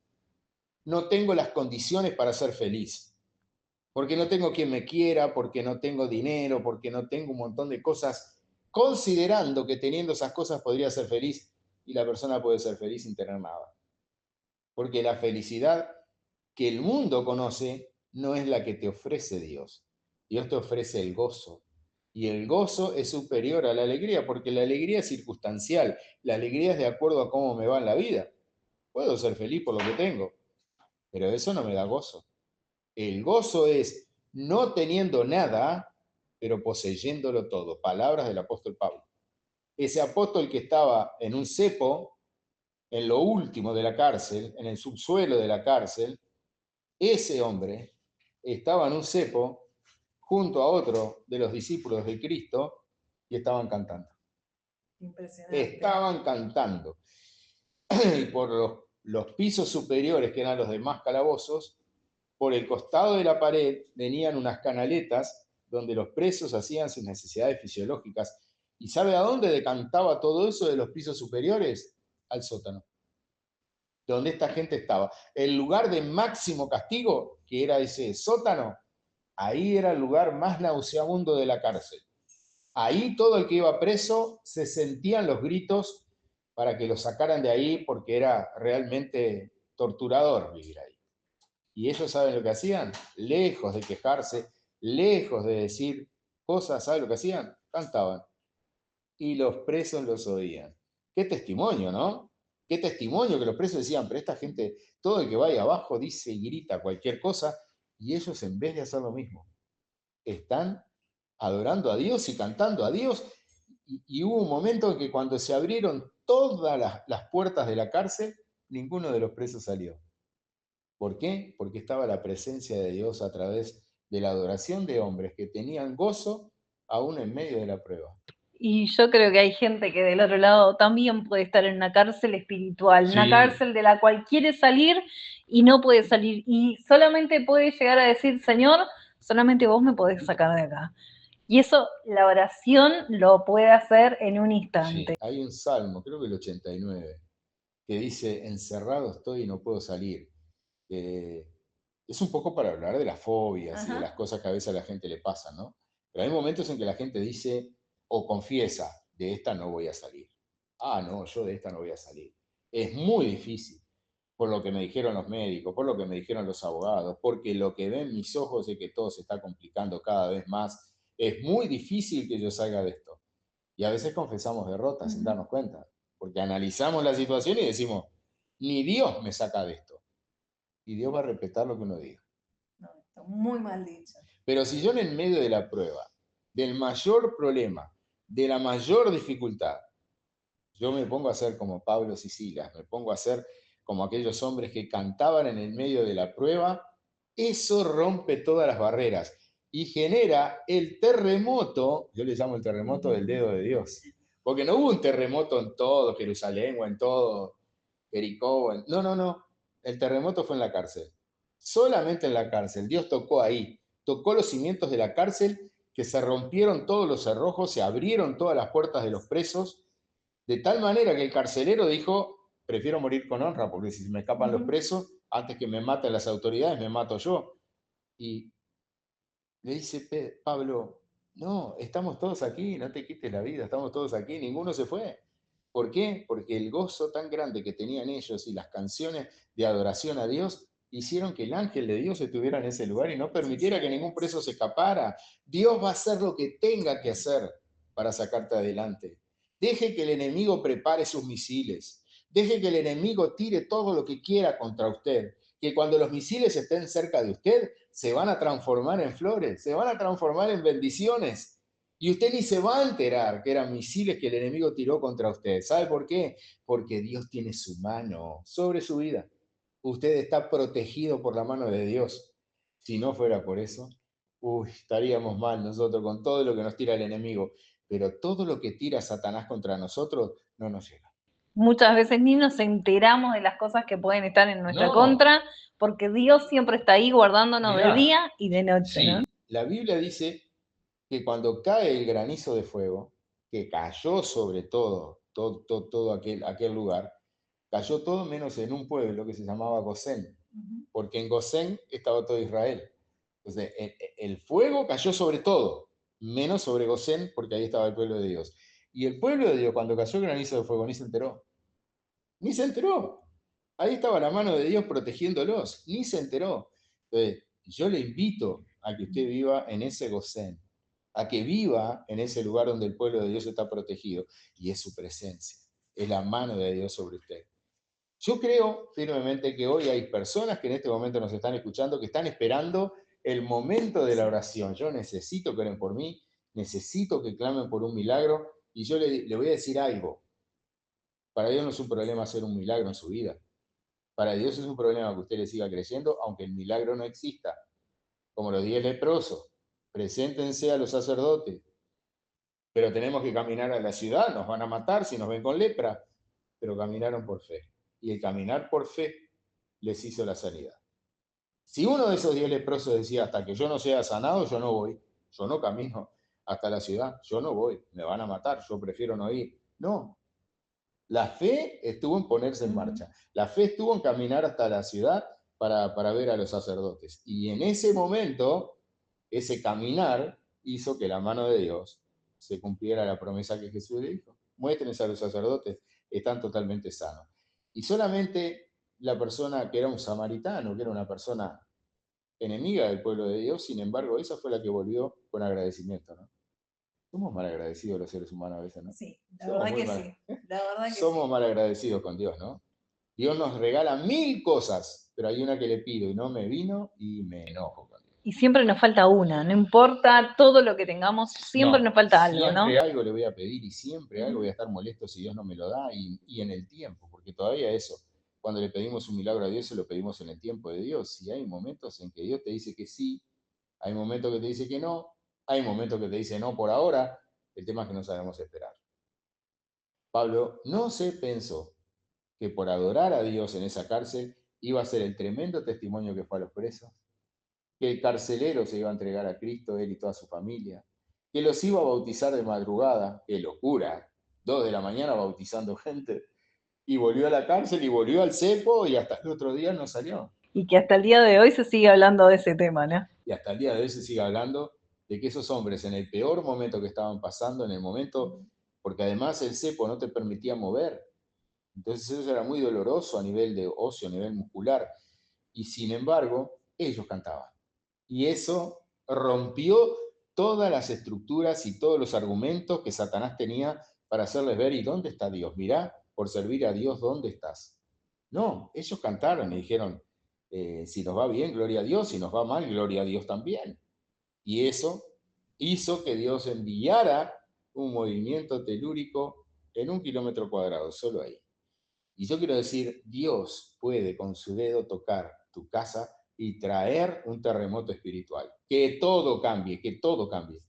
No tengo las condiciones para ser feliz. Porque no tengo quien me quiera, porque no tengo dinero, porque no tengo un montón de cosas, considerando que teniendo esas cosas podría ser feliz y la persona puede ser feliz sin tener nada. Porque la felicidad que el mundo conoce no es la que te ofrece Dios. Dios te ofrece el gozo. Y el gozo es superior a la alegría, porque la alegría es circunstancial. La alegría es de acuerdo a cómo me va en la vida. Puedo ser feliz por lo que tengo, pero eso no me da gozo. El gozo es no teniendo nada, pero poseyéndolo todo. Palabras del apóstol Pablo. Ese apóstol que estaba en un cepo, en lo último de la cárcel, en el subsuelo de la cárcel, ese hombre estaba en un cepo junto a otro de los discípulos de Cristo y estaban cantando. Impresionante. Estaban cantando. Y por los pisos superiores, que eran los demás calabozos, por el costado de la pared venían unas canaletas donde los presos hacían sus necesidades fisiológicas. ¿Y sabe a dónde decantaba todo eso de los pisos superiores? Al sótano, donde esta gente estaba. El lugar de máximo castigo, que era ese sótano, ahí era el lugar más nauseabundo de la cárcel. Ahí todo el que iba preso se sentían los gritos para que lo sacaran de ahí porque era realmente torturador vivir ahí. Y ellos saben lo que hacían, lejos de quejarse, lejos de decir cosas, ¿saben lo que hacían? Cantaban. Y los presos los oían. Qué testimonio, ¿no? Qué testimonio que los presos decían, pero esta gente, todo el que va ahí abajo dice y grita cualquier cosa, y ellos en vez de hacer lo mismo, están adorando a Dios y cantando a Dios. Y hubo un momento en que cuando se abrieron todas las puertas de la cárcel, ninguno de los presos salió. ¿Por qué? Porque estaba la presencia de Dios a través de la adoración de hombres que tenían gozo aún en medio de la prueba. Y yo creo que hay gente que del otro lado también puede estar en una cárcel espiritual, sí. Una cárcel de la cual quiere salir y no puede salir. Y solamente puede llegar a decir, Señor, solamente vos me podés sacar de acá. Y eso, la oración lo puede hacer en un instante. Sí, hay un salmo, creo que el 89, que dice, encerrado estoy y no puedo salir. Es un poco para hablar de las fobias y de las cosas que a veces a la gente le pasan, ¿no? Pero hay momentos en que la gente dice o confiesa, de esta no voy a salir. Ah, no, yo de esta no voy a salir. Es muy difícil, por lo que me dijeron los médicos, por lo que me dijeron los abogados, porque lo que ven mis ojos es que todo se está complicando cada vez más. Es muy difícil que yo salga de esto. Y a veces confesamos derrotas sin darnos cuenta, porque analizamos la situación y decimos, ni Dios me saca de esto. Y Dios va a respetar lo que uno diga. No, está muy mal dicho. Pero si yo en medio de la prueba, del mayor problema, de la mayor dificultad, yo me pongo a ser como Pablo y Silas, me pongo a ser como aquellos hombres que cantaban en el medio de la prueba, eso rompe todas las barreras y genera el terremoto, yo le llamo el terremoto del dedo de Dios, porque no hubo un terremoto en todo Jerusalén o en todo Jericó, no, el terremoto fue en la cárcel, solamente en la cárcel, Dios tocó ahí, tocó los cimientos de la cárcel, que se rompieron todos los cerrojos, se abrieron todas las puertas de los presos, de tal manera que el carcelero dijo, prefiero morir con honra, porque si me escapan los presos, antes que me maten las autoridades, me mato yo. Y le dice Pablo, no, estamos todos aquí, no te quites la vida, estamos todos aquí, ninguno se fue. ¿Por qué? Porque el gozo tan grande que tenían ellos y las canciones de adoración a Dios hicieron que el ángel de Dios estuviera en ese lugar y no permitiera que ningún preso se escapara. Dios va a hacer lo que tenga que hacer para sacarte adelante. Deje que el enemigo prepare sus misiles. Deje que el enemigo tire todo lo que quiera contra usted. Que cuando los misiles estén cerca de usted, se van a transformar en flores, se van a transformar en bendiciones. Y usted ni se va a enterar que eran misiles que el enemigo tiró contra usted. ¿Sabe por qué? Porque Dios tiene su mano sobre su vida. Usted está protegido por la mano de Dios. Si no fuera por eso, estaríamos mal nosotros con todo lo que nos tira el enemigo. Pero todo lo que tira Satanás contra nosotros no nos llega. Muchas veces ni nos enteramos de las cosas que pueden estar en nuestra contra, porque Dios siempre está ahí guardándonos de día y de noche. Sí, ¿no? la Biblia dice que cuando cae el granizo de fuego, que cayó sobre todo aquel lugar, cayó todo menos en un pueblo que se llamaba Gosén, porque en Gosén estaba todo Israel. Entonces, el fuego cayó sobre todo, menos sobre Gosén, porque ahí estaba el pueblo de Dios. Y el pueblo de Dios, cuando cayó el granizo de fuego, ni se enteró. Ni se enteró. Ahí estaba la mano de Dios protegiéndolos, ni se enteró. Entonces, yo le invito a que usted viva en ese Gosén, a que viva en ese lugar donde el pueblo de Dios está protegido, y es su presencia, es la mano de Dios sobre usted. Yo creo firmemente que hoy hay personas que en este momento nos están escuchando, que están esperando el momento de la oración. Yo necesito que oren por mí, necesito que clamen por un milagro, y yo le voy a decir algo. Para Dios no es un problema hacer un milagro en su vida. Para Dios es un problema que usted le siga creyendo, aunque el milagro no exista. Como los 10 leprosos, preséntense a los sacerdotes. Pero tenemos que caminar a la ciudad, nos van a matar si nos ven con lepra. Pero caminaron por fe. Y el caminar por fe les hizo la sanidad. Si uno de esos 10 leprosos decía, hasta que yo no sea sanado, yo no voy. Yo no camino hasta la ciudad, yo no voy. Me van a matar, yo prefiero no ir. No. La fe estuvo en ponerse en marcha. La fe estuvo en caminar hasta la ciudad para ver a los sacerdotes. Y en ese momento, ese caminar hizo que la mano de Dios se cumpliera la promesa que Jesús le dijo. Muéstrense a los sacerdotes, están totalmente sanos. Y solamente la persona que era un samaritano, que era una persona enemiga del pueblo de Dios, sin embargo, esa fue la que volvió con agradecimiento, ¿no? Somos mal agradecidos los seres humanos a veces, ¿no? Sí, la verdad que sí. La verdad que Somos mal agradecidos con Dios, ¿no? Dios nos regala 1000 cosas, pero hay una que le pido y no me vino y me enojo con Dios. Y siempre nos falta una, no importa todo lo que tengamos, siempre nos falta algo, ¿no? Siempre algo le voy a pedir y siempre algo voy a estar molesto si Dios no me lo da y en el tiempo, porque todavía eso, cuando le pedimos un milagro a Dios, se lo pedimos en el tiempo de Dios. Y hay momentos en que Dios te dice que sí, hay momentos que te dice que no, hay momentos que te dice no por ahora, el tema es que no sabemos esperar. Pablo no se pensó que por adorar a Dios en esa cárcel iba a ser el tremendo testimonio que fue a los presos, que el carcelero se iba a entregar a Cristo, él y toda su familia, que los iba a bautizar de madrugada, qué locura, 2 de la mañana bautizando gente, y volvió a la cárcel y volvió al cepo y hasta el otro día no salió. Y que hasta el día de hoy se sigue hablando de ese tema, ¿no? Y hasta el día de hoy se sigue hablando de que esos hombres en el peor momento que estaban pasando, en el momento, porque además el cepo no te permitía mover, entonces eso era muy doloroso a nivel de ocio, a nivel muscular, y sin embargo ellos cantaban. Y eso rompió todas las estructuras y todos los argumentos que Satanás tenía para hacerles ver, ¿y dónde está Dios? Mirá, por servir a Dios, ¿dónde estás? No, ellos cantaron y dijeron, si nos va bien, gloria a Dios, si nos va mal, gloria a Dios también. Y eso hizo que Dios enviara un movimiento telúrico en 1 kilómetro cuadrado, solo ahí. Y yo quiero decir, Dios puede con su dedo tocar tu casa y traer un terremoto espiritual. Que todo cambie, que todo cambie.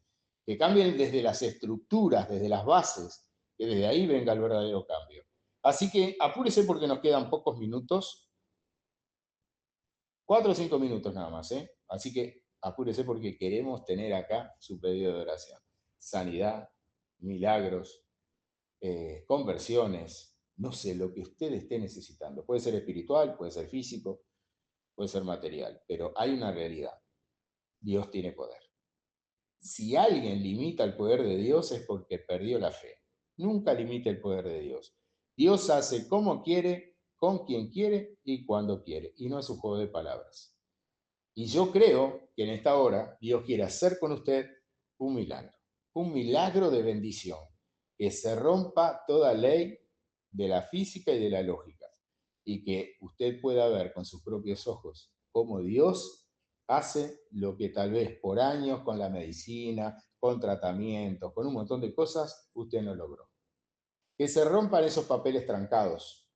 Que cambien desde las estructuras, desde las bases, que desde ahí venga el verdadero cambio. Así que apúrese porque nos quedan pocos minutos. 4 o 5 minutos nada más, ¿eh? Así que apúrese porque queremos tener acá su pedido de oración. Sanidad, milagros, conversiones, no sé, lo que usted esté necesitando. Puede ser espiritual, puede ser físico, puede ser material, pero hay una realidad. Dios tiene poder. Si alguien limita el poder de Dios es porque perdió la fe. Nunca limite el poder de Dios. Dios hace como quiere, con quien quiere y cuando quiere. Y no es un juego de palabras. Y yo creo que en esta hora Dios quiere hacer con usted un milagro de bendición, que se rompa toda ley de la física y de la lógica, y que usted pueda ver con sus propios ojos cómo Dios hace lo que tal vez por años con la medicina, con tratamientos, con un montón de cosas, usted no logró. Que se rompan esos papeles trancados,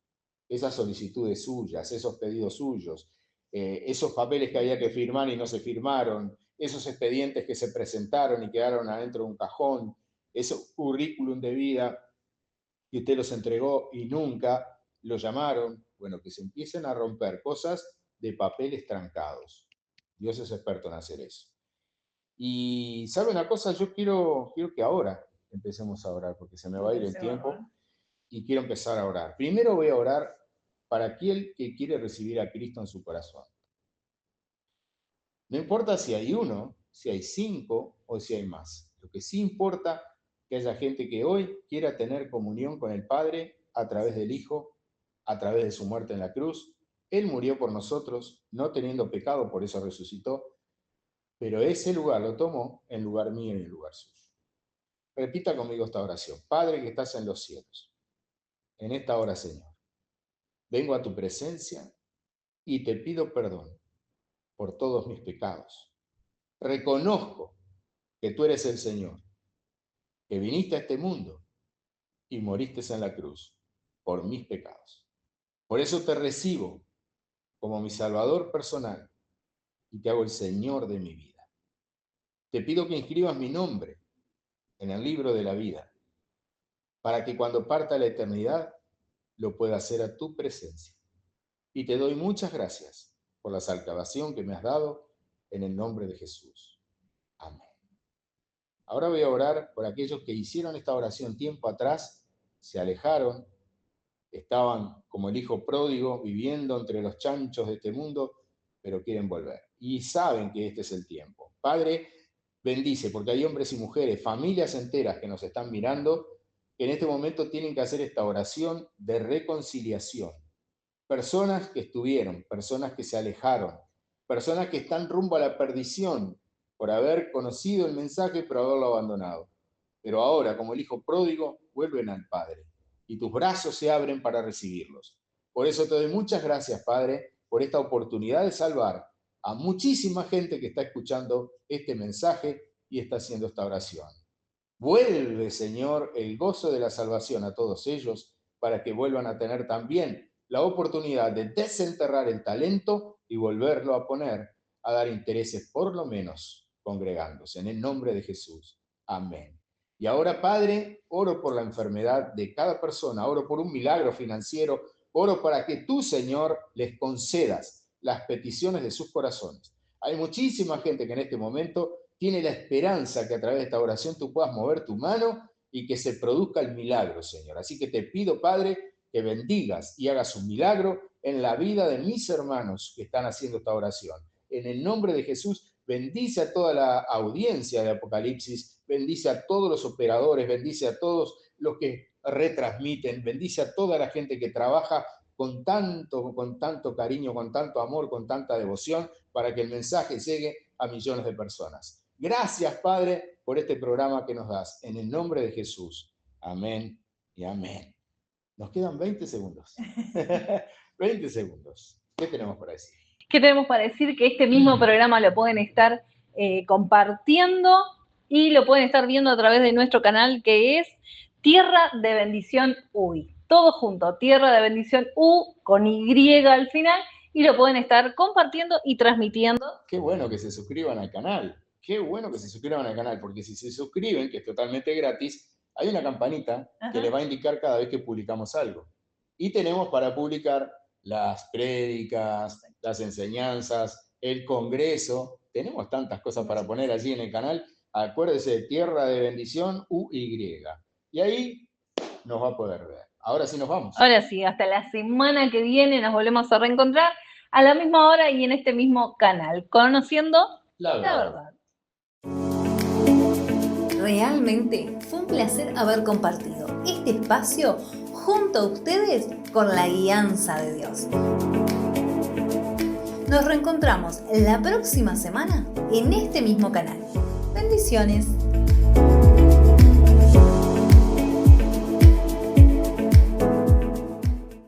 esas solicitudes suyas, esos pedidos suyos, esos papeles que había que firmar y no se firmaron, esos expedientes que se presentaron y quedaron adentro de un cajón, esos currículum de vida que usted los entregó y nunca lo llamaron. Bueno, que se empiecen a romper cosas de papeles trancados. Dios es experto en hacer eso. Y ¿sabe una cosa? Yo quiero que ahora empecemos a orar, porque se me va a ir el tiempo y quiero empezar a orar. Primero voy a orar para aquel que quiere recibir a Cristo en su corazón. No importa si hay 1, si hay 5 o si hay más. Lo que sí importa es que haya gente que hoy quiera tener comunión con el Padre a través del Hijo, a través de su muerte en la cruz. Él murió por nosotros, no teniendo pecado, por eso resucitó, pero ese lugar lo tomó en lugar mío y en lugar suyo. Repita conmigo esta oración. Padre que estás en los cielos, en esta hora, Señor, vengo a tu presencia y te pido perdón por todos mis pecados. Reconozco que tú eres el Señor, que viniste a este mundo y moriste en la cruz por mis pecados. Por eso te recibo como mi Salvador personal y te hago el Señor de mi vida. Te pido que inscribas mi nombre en el libro de la vida, para que cuando parta la eternidad lo pueda hacer a tu presencia. Y te doy muchas gracias por la salvación que me has dado en el nombre de Jesús. Amén. Ahora voy a orar por aquellos que hicieron esta oración tiempo atrás, se alejaron, estaban como el hijo pródigo viviendo entre los chanchos de este mundo, pero quieren volver. Y saben que este es el tiempo. Padre, bendice, porque hay hombres y mujeres, familias enteras que nos están mirando, que en este momento tienen que hacer esta oración de reconciliación. Personas que estuvieron, personas que se alejaron, personas que están rumbo a la perdición por haber conocido el mensaje pero haberlo abandonado. Pero ahora, como el hijo pródigo, vuelven al Padre y tus brazos se abren para recibirlos. Por eso te doy muchas gracias, Padre, por esta oportunidad de salvar a muchísima gente que está escuchando este mensaje y está haciendo esta oración. Vuelve, Señor, el gozo de la salvación a todos ellos para que vuelvan a tener también la oportunidad de desenterrar el talento y volverlo a poner a dar intereses, por lo menos congregándose. En el nombre de Jesús. Amén. Y ahora, Padre, oro por la enfermedad de cada persona, oro por un milagro financiero, oro para que tú, Señor, les concedas las peticiones de sus corazones. Hay muchísima gente que en este momento tiene la esperanza que a través de esta oración tú puedas mover tu mano y que se produzca el milagro, Señor. Así que te pido, Padre, que bendigas y hagas un milagro en la vida de mis hermanos que están haciendo esta oración. En el nombre de Jesús, bendice a toda la audiencia de Apocalipsis, bendice a todos los operadores, bendice a todos los que retransmiten, bendice a toda la gente que trabaja con tanto cariño, con tanto amor, con tanta devoción, para que el mensaje llegue a millones de personas. Gracias, Padre, por este programa que nos das. En el nombre de Jesús. Amén y amén. Nos quedan 20 segundos. 20 segundos. ¿Qué tenemos para decir? ¿Qué tenemos para decir? Que este mismo programa lo pueden estar compartiendo y lo pueden estar viendo a través de nuestro canal, que es Tierra de Bendición UI. Todo junto, Tierra de Bendición U, con Y al final, y lo pueden estar compartiendo y transmitiendo. Qué bueno que se suscriban al canal. Qué bueno que se suscriban al canal, porque si se suscriben, que es totalmente gratis, hay una campanita que le va a indicar cada vez que publicamos algo. Y tenemos para publicar las prédicas, las enseñanzas, el congreso. Tenemos tantas cosas para poner allí en el canal. Acuérdese de Tierra de Bendición UY. Y ahí nos va a poder ver. Ahora sí nos vamos. Ahora sí, hasta la semana que viene nos volvemos a reencontrar a la misma hora y en este mismo canal, conociendo la verdad. Realmente fue un placer haber compartido este espacio junto a ustedes con la guianza de Dios. Nos reencontramos la próxima semana en este mismo canal. Bendiciones.